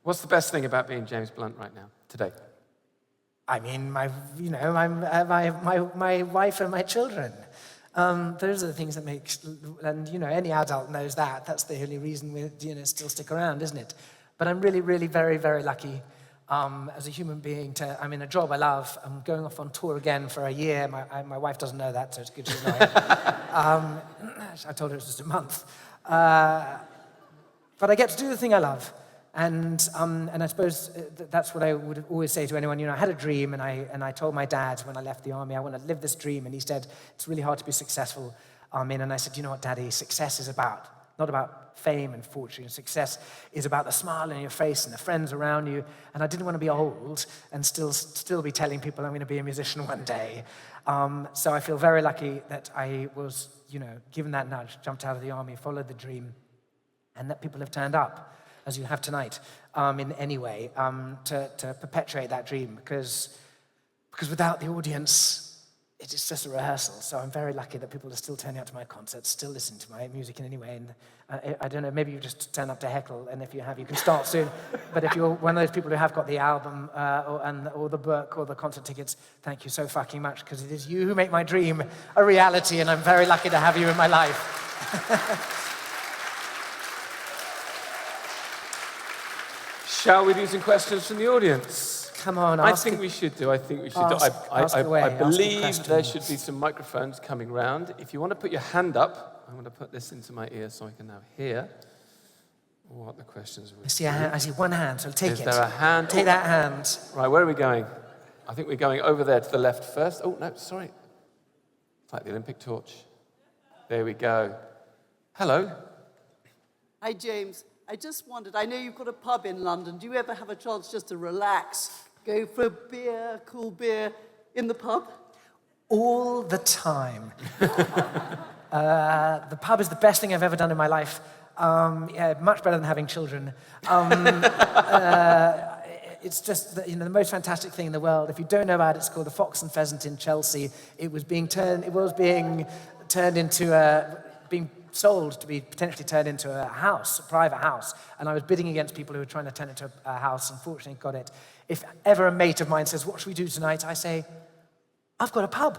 What's the best thing about being James Blunt right now, today? I mean, my wife and my children. Those are the things that make, and any adult knows that. That's the only reason we still stick around, isn't it? But I'm really, really very, very lucky as a human being I'm in a job I love. I'm going off on tour again for a year. My wife doesn't know that, so it's good she's not. I told her it was just a month. But I get to do the thing I love. And I suppose that's what I would always say to anyone. I had a dream, and I told my dad when I left the army, I want to live this dream. And he said, it's really hard to be successful. And I said, you know what, Daddy, success is not about fame and fortune. Success is about the smile on your face and the friends around you. And I didn't want to be old and still be telling people I'm going to be a musician one day. So I feel very lucky that I was, given that nudge, jumped out of the army, followed the dream, and that people have turned up, as you have tonight, in any way, to perpetuate that dream, because without the audience, it is just a rehearsal. So I'm very lucky that people are still turning out to my concerts, still listening to my music in any way. And I don't know, maybe you just turn up to heckle, and if you have, you can start soon. But if you're one of those people who have got the album or the book or the concert tickets, thank you so fucking much, because it is you who make my dream a reality, and I'm very lucky to have you in my life. Shall we do some questions from the audience? Come on, I think we should do. I believe there should be some microphones coming round. If you want to put your hand up, I'm going to put this into my ear so I can now hear what the questions were. I see one hand, so take it. Is there a hand? Take that hand. Right, where are we going? I think we're going over there to the left first. Oh, no, sorry. It's like the Olympic torch. There we go. Hello. Hi, James. I just wondered, I know you've got a pub in London. Do you ever have a chance just to relax, go for a beer, cool beer in the pub? all the time. The pub is the best thing I've ever done in my life. Yeah, much better than having children. It's just the most fantastic thing in the world. If you don't know about it, it's called the Fox and Pheasant in Chelsea. It was being turned into being sold to be potentially turned into a house, a private house. And I was bidding against people who were trying to turn it into a house. Unfortunately, got it. If ever a mate of mine says, "What should we do tonight?" I say, "I've got a pub."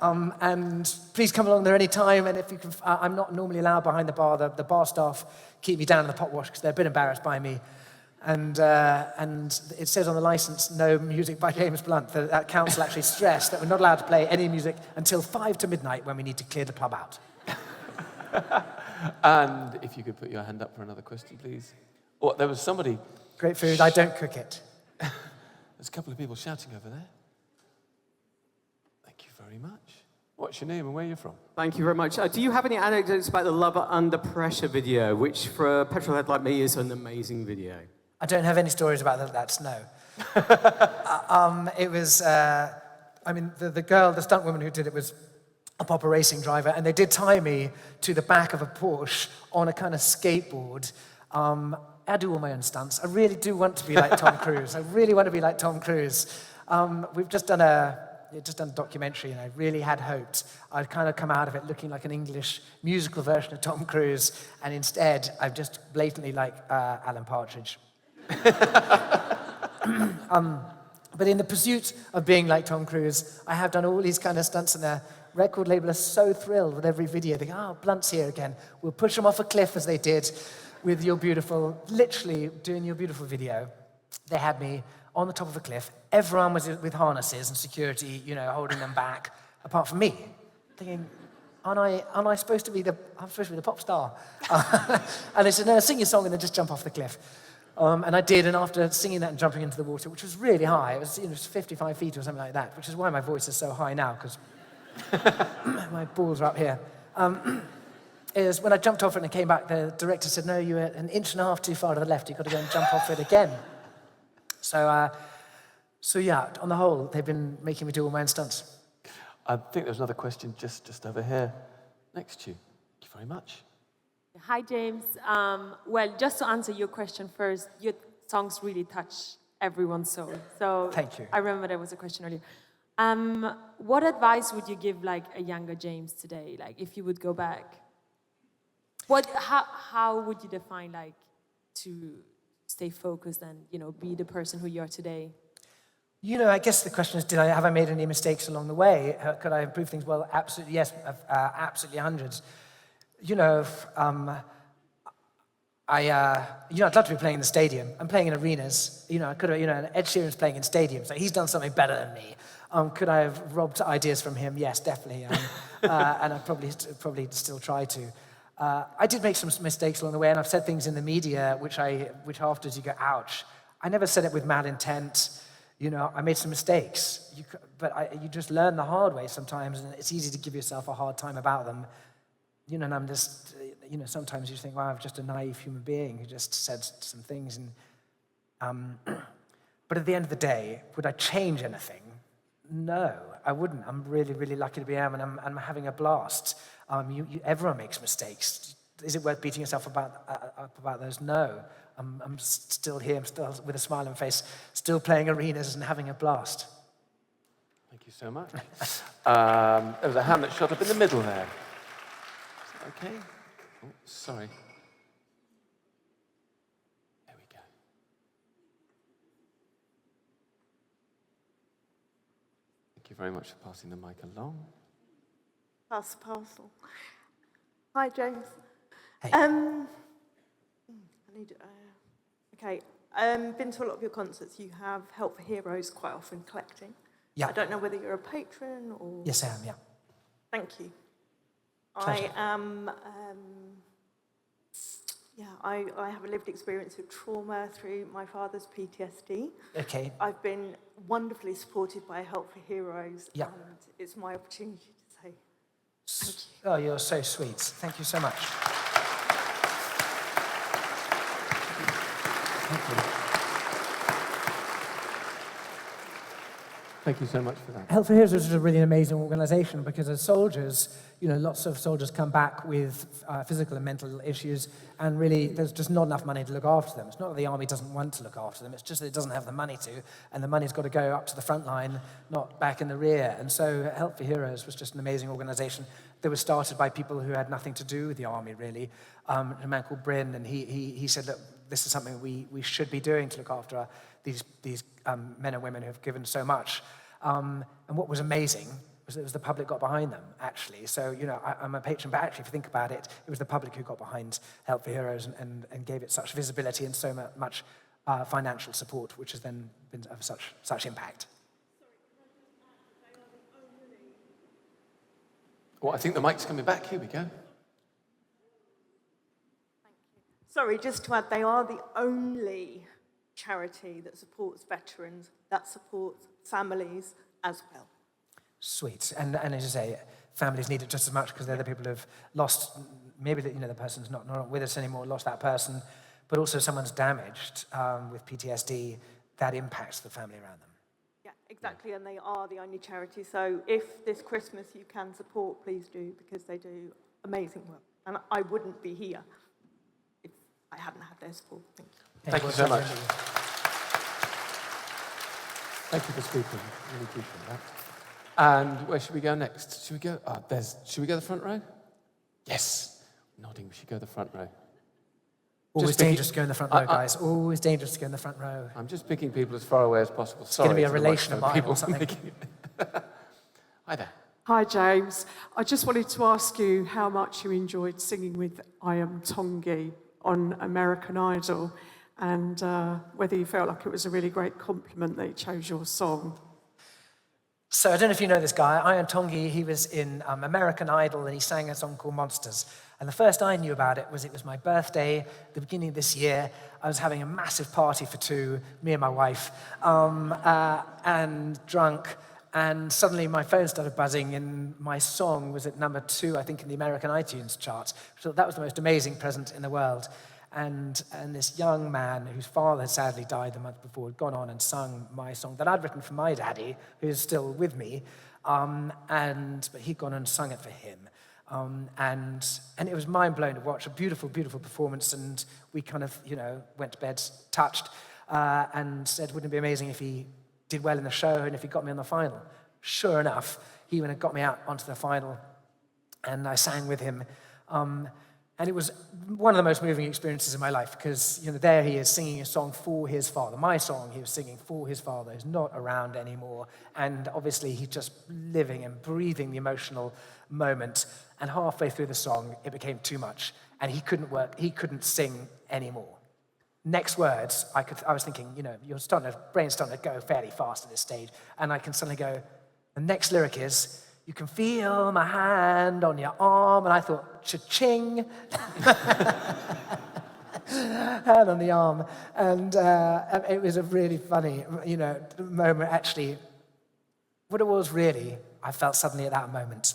And please come along there any time. And if you can, I'm not normally allowed behind the bar. The bar staff keep me down in the pot wash because they're a bit embarrassed by me. And it says on the license, no music by James Blunt. That council actually stressed that we're not allowed to play any music until 5 to midnight when we need to clear the pub out. And if you could put your hand up for another question, please. Oh, there was somebody. Great food, I don't cook it. There's a couple of people shouting over there. Thank you very much. What's your name and where you're from? Thank you very much. Do you have any anecdotes about the Lover Under Pressure video, which for a petrolhead like me is an amazing video? I don't have any stories about that, no. It was, the girl, the stunt woman who did it was a proper racing driver, and they did tie me to the back of a Porsche on a kind of skateboard. I do all my own stunts. I really do want to be like Tom Cruise. I really want to be like Tom Cruise. We've just done a documentary, and I really had hoped I'd kind of come out of it looking like an English musical version of Tom Cruise, and instead I'm just blatantly like Alan Partridge. But in the pursuit of being like Tom Cruise, I have done all these kind of stunts, and the record label is so thrilled with every video. They go, "Oh, Blunt's here again. We'll push them off a cliff," as they did with literally doing Your Beautiful video. They had me on the top of a cliff. Everyone was with harnesses and security, holding them back, apart from me. Thinking, aren't I supposed to be I'm supposed to be the pop star? And they said, "No, sing your song and then just jump off the cliff." And I did, and after singing that and jumping into the water, which was really high, it was 55 feet or something like that, which is why my voice is so high now, because my balls are up here. Is when I jumped off it and I came back, the director said, "No, you're 1.5 inches too far to the left. You've got to go and jump off it again." So yeah, on the whole, they've been making me do all my own stunts. I think there's another question just over here next to you. Thank you very much. Hi, James. Well, just to answer your question first, your songs really touch everyone's soul. So thank you. I remember there was a question earlier. What advice would you give like a younger James today? Like if you would go back, how would you define like to stay focused and be the person who you are today? I guess the question is, have I made any mistakes along the way? Could I improve things? Well, absolutely yes, absolutely hundreds. I'd love to be playing in the stadium. I'm playing in arenas. I could have, Ed Sheeran's playing in stadiums. So he's done something better than me. Could I have robbed ideas from him? Yes, definitely. And I'd probably still try to. I did make some mistakes along the way, and I've said things in the media which afterwards you go, ouch. I never said it with mad intent. I made some mistakes. But you just learn the hard way sometimes, and it's easy to give yourself a hard time about them. And I'm just, sometimes you think, wow, I'm just a naive human being who just said some things. But at the end of the day, would I change anything? No, I wouldn't. I'm really, really lucky to be here, and I'm having a blast. Everyone makes mistakes. Is it worth beating yourself up about those? No. I'm still here. I'm still with a smile on my face, still playing arenas and having a blast. Thank you so much. There was a hand that shot up in the middle there. Okay. Oh, sorry. There we go. Thank you very much for passing the mic along. Pass the parcel. Hi, James. Hey. Been to a lot of your concerts. You have Help for Heroes quite often collecting. Yeah. I don't know whether you're a patron or... Yes, I am, yeah. Thank you. Pleasure. I am... I have a lived experience of trauma through my father's PTSD. Okay. I've been wonderfully supported by Help for Heroes. Yeah. And it's my opportunity to say thank you. Oh, you're so sweet. Thank you so much. Thank you. Thank you so much for that. Help for Heroes is a really amazing organisation because as soldiers, lots of soldiers come back with physical and mental issues, and really there's just not enough money to look after them. It's not that the army doesn't want to look after them, it's just that it doesn't have the money to, and the money's got to go up to the front line, not back in the rear. And so Help for Heroes was just an amazing organisation that was started by people who had nothing to do with the army, really. A man called Bryn, and he said, look, this is something we should be doing to look after these men and women who have given so much. And what was amazing was that it was the public got behind them, actually. So, I'm a patron, but actually, if you think about it, it was the public who got behind Help for Heroes and gave it such visibility and so much financial support, which has then been of such impact. Well, I think the mic's coming back. Here we go. Sorry, just to add, they are the only charity that supports veterans, that supports families as well. Sweet. And as you say, families need it just as much because they're the people who've lost, maybe the person's not with us anymore, lost that person, but also someone's damaged with PTSD, that impacts the family around them. Yeah, exactly, and they are the only charity. So if this Christmas you can support, please do, because they do amazing work. And I wouldn't be here if I hadn't had their support. Thank you. Thank you so much. Thank you for speaking. Really appreciate that. And where should we go next? Should we go? Should we go the front row? Yes. Nodding. We should go the front row. Always dangerous to go in the front row, guys. Always dangerous to go in the front row. I'm just picking people as far away as possible. Sorry. It's going to be a relation of mine or something. Hi there. Hi, James. I just wanted to ask you how much you enjoyed singing with I Am Tongi on American Idol, and whether you felt like it was a really great compliment that he chose your song. So I don't know if you know this guy, Ian Tongi. He was in American Idol and he sang a song called Monsters. And the first I knew about it was my birthday, the beginning of this year. I was having a massive party for two, me and my wife, and drunk. And suddenly my phone started buzzing and my song was at number 2, I think, in the American iTunes charts. So that was the most amazing present in the world. And this young man whose father had sadly died the month before had gone on and sung my song that I'd written for my daddy, who's still with me, but he'd gone and sung it for him. And it was mind-blowing to watch, a beautiful, beautiful performance, and we kind of, went to bed touched and said, wouldn't it be amazing if he did well in the show and if he got me on the final? Sure enough, he went and got me out onto the final, and I sang with him. And it was one of the most moving experiences in my life because, there he is singing a song for his father. My song he was singing for his father, who's not around anymore. And obviously he's just living and breathing the emotional moment. And halfway through the song, it became too much. And he couldn't sing anymore. Next words, I was thinking, your brain's starting to go fairly fast at this stage. And I can suddenly go, the next lyric is, you can feel my hand on your arm. And I thought, cha-ching. Hand on the arm. And it was a really funny, moment. Actually, what it was really, I felt suddenly at that moment,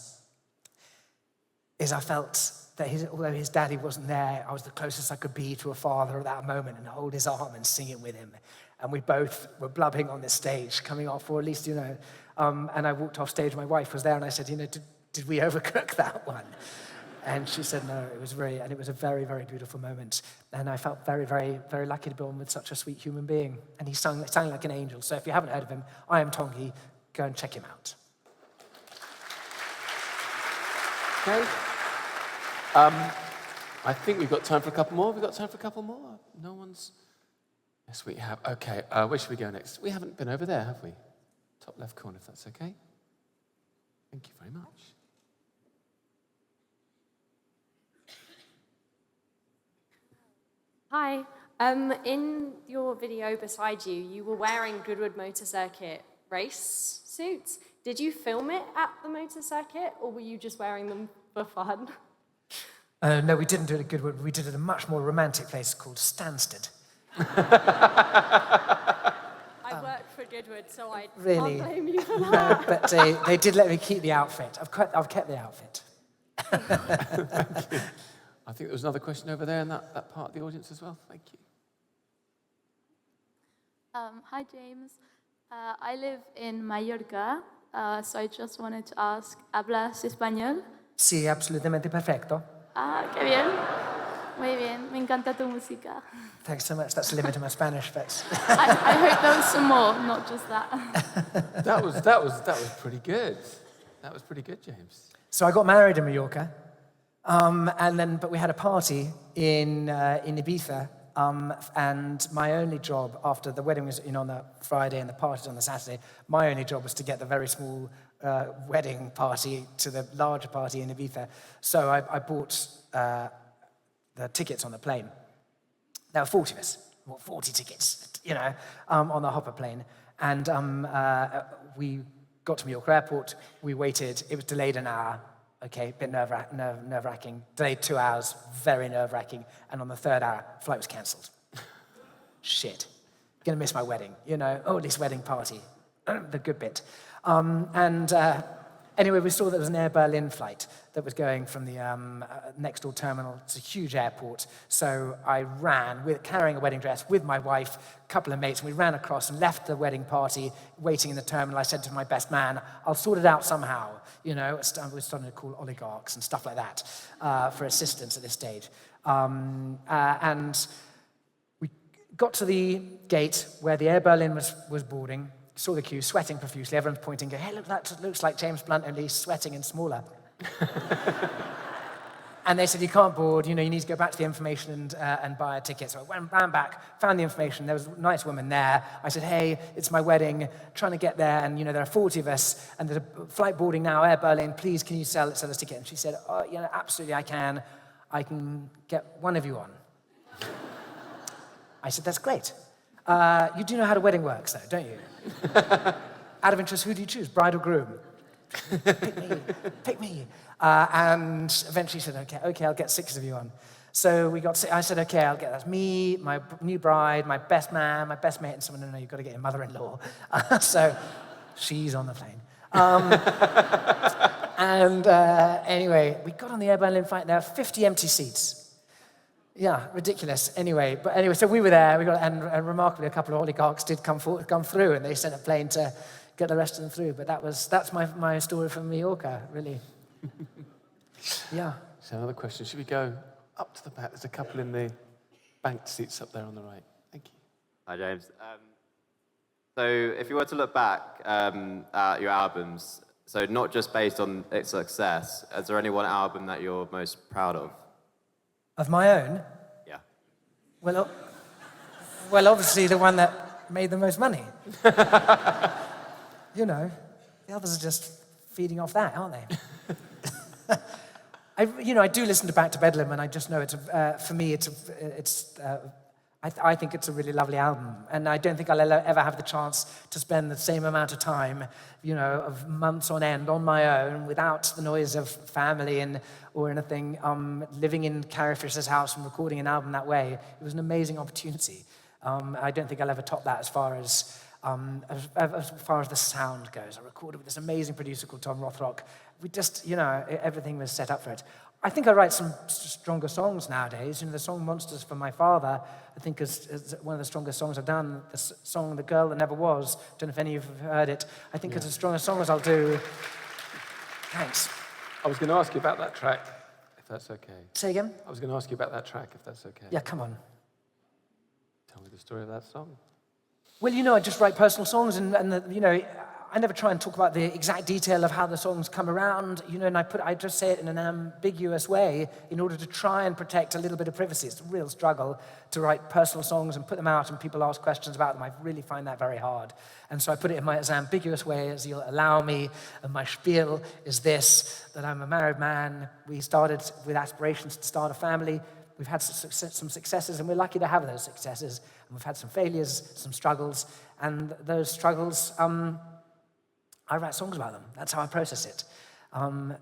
is I felt that although his daddy wasn't there, I was the closest I could be to a father at that moment and hold his arm and sing it with him. And we both were blubbing on this stage, coming off, or at least, and I walked off stage, my wife was there, and I said, did we overcook that one? And she said, no, it was and it was a very, very beautiful moment. And I felt very, very, very lucky to be on with such a sweet human being. And he sang like an angel. So if you haven't heard of him, I Am Tongi, go and check him out. Okay. I think we've got time for a couple more. We've got time for a couple more. No one's... Yes, we have. Okay, where should we go next? We haven't been over there, have we? Top left corner, if that's okay. Thank you very much. Hi. In your video beside you, you were wearing Goodwood Motor Circuit race suits. Did you film it at the motor circuit, or were you just wearing them for fun? No, we didn't do it at Goodwood. We did it at a much more romantic place called Stansted. I worked for Goodwood, so I Really? can't blame you for No, that. but they did let me keep the outfit. I've kept the outfit. Thank you. I think there was another question over there in that part of the audience as well. Thank you. Hi, James. I live in Mallorca, so I just wanted to ask, ¿hablas español? Sí, absolutamente perfecto. Ah, qué bien. Muy bien, me encanta tu música. Thanks so much. That's the limit of my Spanish, but I hope there was some more, not just that. That was pretty good. That was pretty good, James. so I got married in Mallorca, but we had a party in Ibiza, and my only job after the wedding was on the Friday and the party was on the Saturday. My only job was to get the very small wedding party to the larger party in Ibiza. So I bought the tickets on the plane. There were 40 of us, 40 tickets, on the hopper plane. And we got to Mallorca Airport, we waited, it was delayed an hour, okay, a bit nerve-wracking, delayed 2 hours, very nerve-wracking, and on the third hour, flight was cancelled. Shit, gonna miss my wedding, this wedding party, the good bit. Anyway, we saw that there was an Air Berlin flight that was going from the next door terminal. It's a huge airport. So I ran, carrying a wedding dress, with my wife, a couple of mates, and we ran across and left the wedding party waiting in the terminal. I said to my best man, I'll sort it out somehow. We're starting to call oligarchs and stuff like that for assistance at this stage. And we got to the gate where the Air Berlin was boarding. Saw the queue, sweating profusely. Everyone's pointing, going, hey, look, that looks like James Blunt, only he's sweating and smaller. And they said, you can't board, you need to go back to the information and buy a ticket. So I ran back, found the information. There was a nice woman there. I said, hey, it's my wedding, trying to get there, and there are 40 of us, and there's a flight boarding now, Air Berlin, please, can you sell us a ticket? And she said, oh, absolutely, I can. I can get one of you on. I said, that's great. You do know how the wedding works, though, don't you? Out of interest, who do you choose, bride or groom? Pick me. And eventually she said, okay, I'll get 6 of you on. So I said, okay, that's me, my new bride, my best man, my best mate, and someone, no, you've got to get your mother-in-law. So she's on the plane. Anyway, we got on the Air Berlin flight, there were 50 empty seats. Yeah, ridiculous. Anyway, so we were there. And remarkably, a couple of oligarchs did come through, and they sent a plane to get the rest of them through. But that's my story from Mallorca, really. Yeah. So another question. Should we go up to the back? There's a couple in the banked seats up there on the right. Thank you. Hi, James. So if you were to look back at your albums, so not just based on its success, is there any one album that you're most proud of? Of my own? Yeah. Well, obviously the one that made the most money. The others are just feeding off that, aren't they? I do listen to Back to Bedlam, and I just know for me, I think it's a really lovely album, and I don't think I'll ever have the chance to spend the same amount of time, of months on end on my own without the noise of family or anything, living in Carrie Fisher's house and recording an album that way. It was an amazing opportunity. I don't think I'll ever top that as far as the sound goes. I recorded with this amazing producer called Tom Rothrock. We just, everything was set up for it. I think I write some stronger songs nowadays. The song Monsters for my father, I think is one of the strongest songs I've done. The song The Girl That Never Was, don't know if any of you have heard it. I think it's as strong a song as I'll do. Thanks. I was going to ask you about that track, if that's okay. Say again? I was going to ask you about that track, if that's okay. Yeah, come on. Tell me the story of that song. Well, I just write personal songs, and I never try and talk about the exact detail of how the songs come around, and I just say it in an ambiguous way in order to try and protect a little bit of privacy. It's a real struggle to write personal songs and put them out and people ask questions about them. I really find that very hard. And so I put it in as ambiguous way as you'll allow me, and my spiel is this, that I'm a married man. We started with aspirations to start a family. We've had some successes, and we're lucky to have those successes. And we've had some failures, some struggles, and those struggles, I write songs about them. That's how I process it. And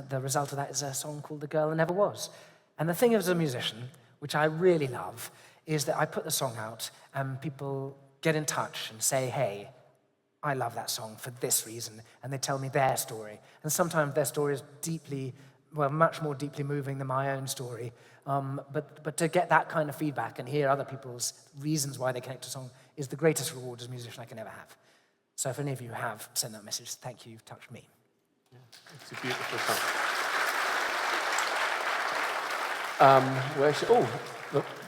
the result of that is a song called The Girl That Never Was. And the thing as a musician, which I really love, is that I put the song out and people get in touch and say, hey, I love that song for this reason. And they tell me their story. And sometimes their story is much more deeply moving than my own story. But to get that kind of feedback and hear other people's reasons why they connect to a song is the greatest reward as a musician I can ever have. So if any of you have sent that message, thank you, you've touched me. It's a beautiful song.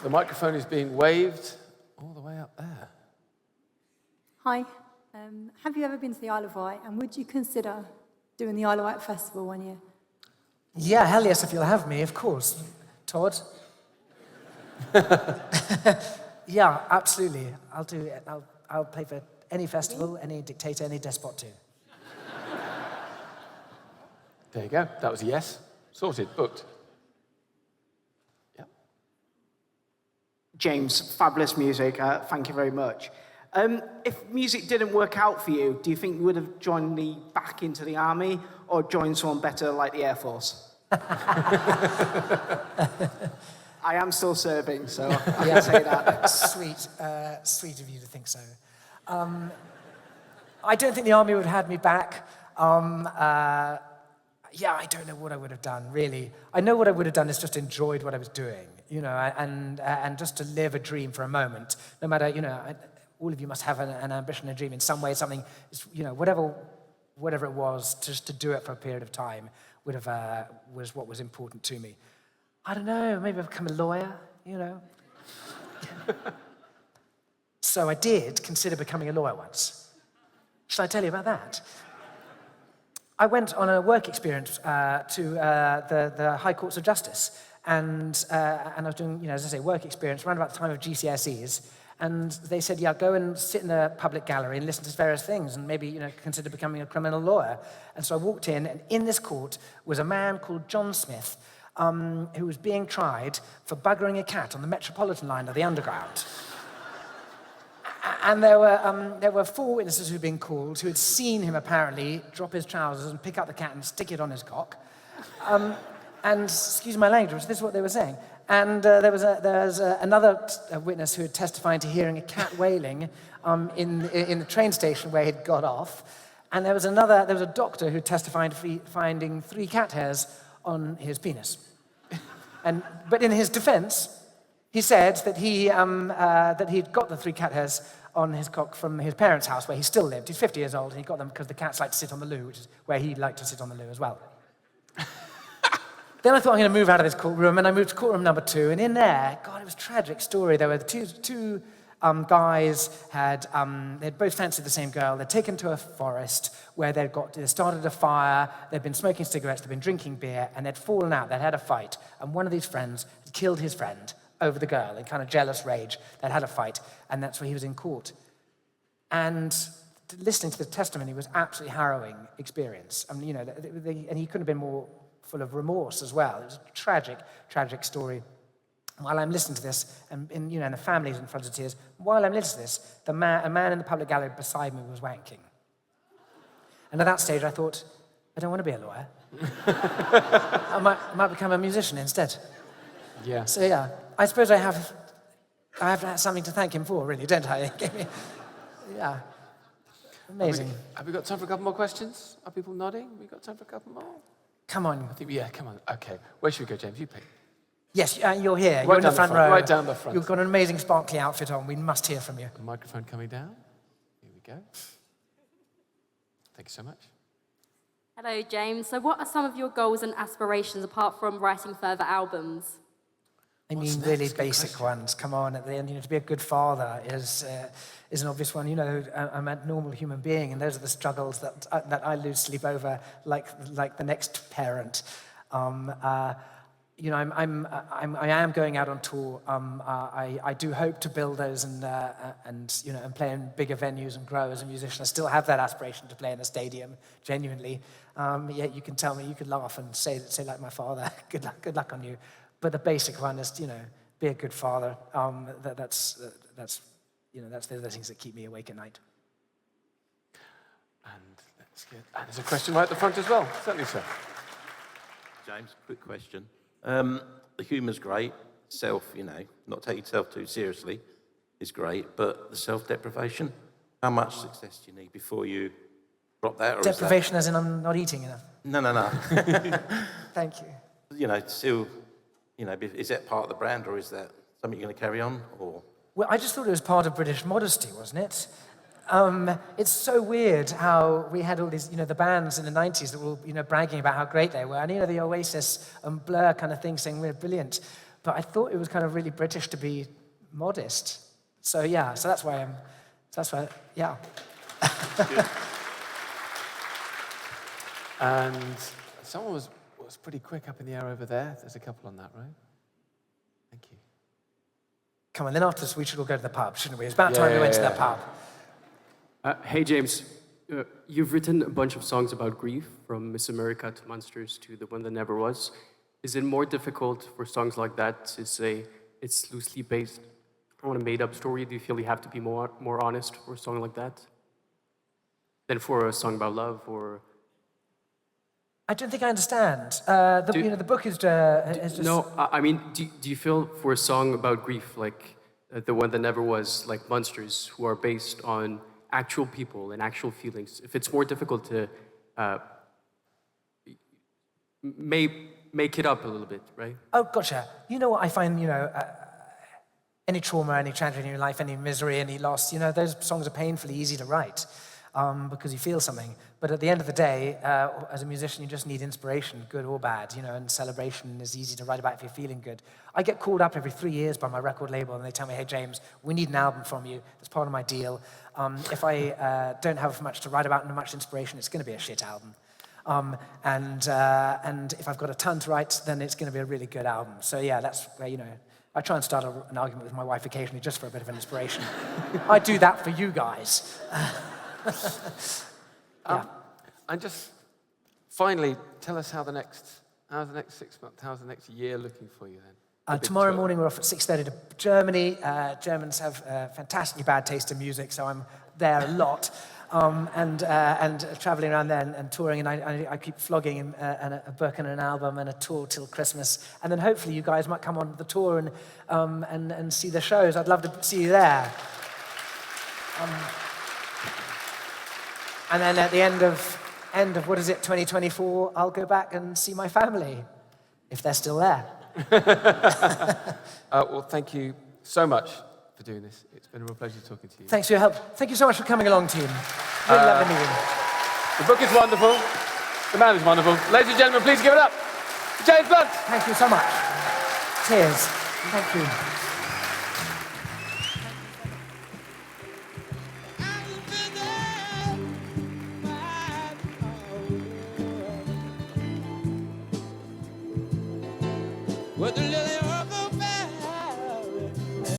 The microphone is being waved all the way up there. Hi. Have you ever been to the Isle of Wight, and would you consider doing the Isle of Wight Festival one year? Yeah, hell yes, if you'll have me, of course. Todd? Yeah, absolutely. I'll do it. I'll play for any festival, any dictator, any despot too. There you go. That was a yes. Sorted. Booked. Yeah. James, fabulous music. Thank you very much. If music didn't work out for you, do you think you would have joined back into the army or joined someone better like the Air Force? I am still serving, so I can say that. Sweet of you to think so. I don't think the army would have had me back. Yeah, I don't know what I would have done, really. I know what I would have done is just enjoyed what I was doing, and just to live a dream for a moment. No matter, all of you must have an ambition, a dream in some way, something, whatever it was, just to do it for a period of time was what was important to me. I don't know, maybe I've become a lawyer, So I did consider becoming a lawyer once. Shall I tell you about that? I went on a work experience to the High Courts of Justice, and I was doing, as I say, work experience around about the time of GCSEs, and they said, yeah, go and sit in the public gallery and listen to various things, and maybe, consider becoming a criminal lawyer. And so I walked in, and in this court was a man called John Smith, who was being tried for buggering a cat on the Metropolitan line of the Underground. And there were 4 witnesses who'd been called who had seen him apparently drop his trousers and pick up the cat and stick it on his cock. And excuse my language, this is what they were saying. And there was another witness who had testified to hearing a cat wailing in the train station where he'd got off. And there was a doctor who testified finding 3 cat hairs on his penis. But in his defense, he said that he'd got the 3 cat hairs on his cock from his parents' house where he still lived. He's 50 years old, and he got them because the cats like to sit on the loo, which is where he liked to sit on the loo as well. Then I thought, I'm going to move out of this courtroom, and I moved to courtroom number 2, and in there, God, it was a tragic story. There were two guys they'd both fancied the same girl. They'd taken to a forest where they started a fire, they'd been smoking cigarettes, they'd been drinking beer, and they'd fallen out, they'd had a fight, and one of these friends had killed his friend over the girl in kind of jealous rage. They'd had a fight, and that's where he was in court. And listening to the testimony was absolutely harrowing experience. And he couldn't have been more full of remorse as well. It was a tragic, tragic story. While I'm listening to this, and the family's in front of tears, while I'm listening to this, a man in the public gallery beside me was wanking. And at that stage, I thought, I don't want to be a lawyer. I might become a musician instead. Yeah. So yeah, I suppose I have something to thank him for, really, don't I? Yeah. Amazing. Have we got time for a couple more questions? Are people nodding? Have we got time for a couple more? Come on. Come on. Okay. Where should we go, James? You pick. Yes, you're here. Right you're in down the front row. Right down the front. You've got an amazing sparkly outfit on. We must hear from you. The microphone coming down. Here we go. Thank you so much. Hello, James. So what are some of your goals and aspirations apart from writing further albums? I mean, really basic ones. Come on, at the end, to be a good father is an obvious one. I'm a normal human being, and those are the struggles that I lose sleep over, like the next parent. I am going out on tour. I do hope to build those and play in bigger venues and grow as a musician. I still have that aspiration to play in a stadium, genuinely. Yet you can tell me, you could laugh and say like my father, good luck on you. But the basic one is, be a good father. That's the things that keep me awake at night. And there's a question right at the front as well. Certainly, sir. James, quick question. The humour's great. Not taking yourself too seriously is great. But the self-deprivation, how much success do you need before you drop that? Or Deprivation as in I'm not eating enough? No. Thank you. Still... is that part of the brand, or is that something you're going to carry on? Or Well, I just thought it was part of British modesty, wasn't it? It's so weird how we had all these, the bands in the 90s that were, bragging about how great they were. And, the Oasis and Blur kind of thing saying we're brilliant. But I thought it was kind of really British to be modest. So, yeah, that's why, yeah. And someone was pretty quick up in the air over there. There's a couple on that, right? Thank you. Come on, then after this, we should all go to the pub, shouldn't we? It's about time we went to the pub. Hey, James. You've written a bunch of songs about grief, from Miss America to Monsters to The One That Never Was. Is it more difficult for songs like that to say it's loosely based on a made-up story? Do you feel you have to be more honest for a song like that than for a song about love? Or I don't think I understand. The book is just... No, I mean, do you feel for a song about grief, like The One That Never Was, like Monsters, who are based on actual people and actual feelings, if it's more difficult to make it up a little bit, right? Oh, gotcha. You know what I find, any trauma, any tragedy in your life, any misery, any loss, those songs are painfully easy to write because you feel something. But at the end of the day, as a musician, you just need inspiration, good or bad, and celebration is easy to write about if you're feeling good. I get called up every 3 years by my record label and they tell me, hey, James, we need an album from you. That's part of my deal. If I don't have much to write about and much inspiration, it's going to be a shit album. And if I've got a ton to write, then it's going to be a really good album. So yeah, that's where, I try and start an argument with my wife occasionally just for a bit of an inspiration. I do that for you guys. Yeah. And just finally, tell us how's the next 6 months, how's the next year looking for you then? Tomorrow morning we're off at 6:30 to Germany. Germans have fantastically bad taste in music, so I'm there a lot. And traveling around there and touring, and I keep flogging a book and an album and a tour till Christmas. And then hopefully you guys might come on the tour and see the shows. I'd love to see you there. And then at the end of what is it, 2024, I'll go back and see my family, if they're still there. Well, thank you so much for doing this. It's been a real pleasure talking to you. Thanks for your help. Thank you so much for coming along, team. Really love the meeting. The book is wonderful. The man is wonderful. Ladies and gentlemen, please give it up for James Blunt. Thank you so much. Cheers. Thank you. What the lily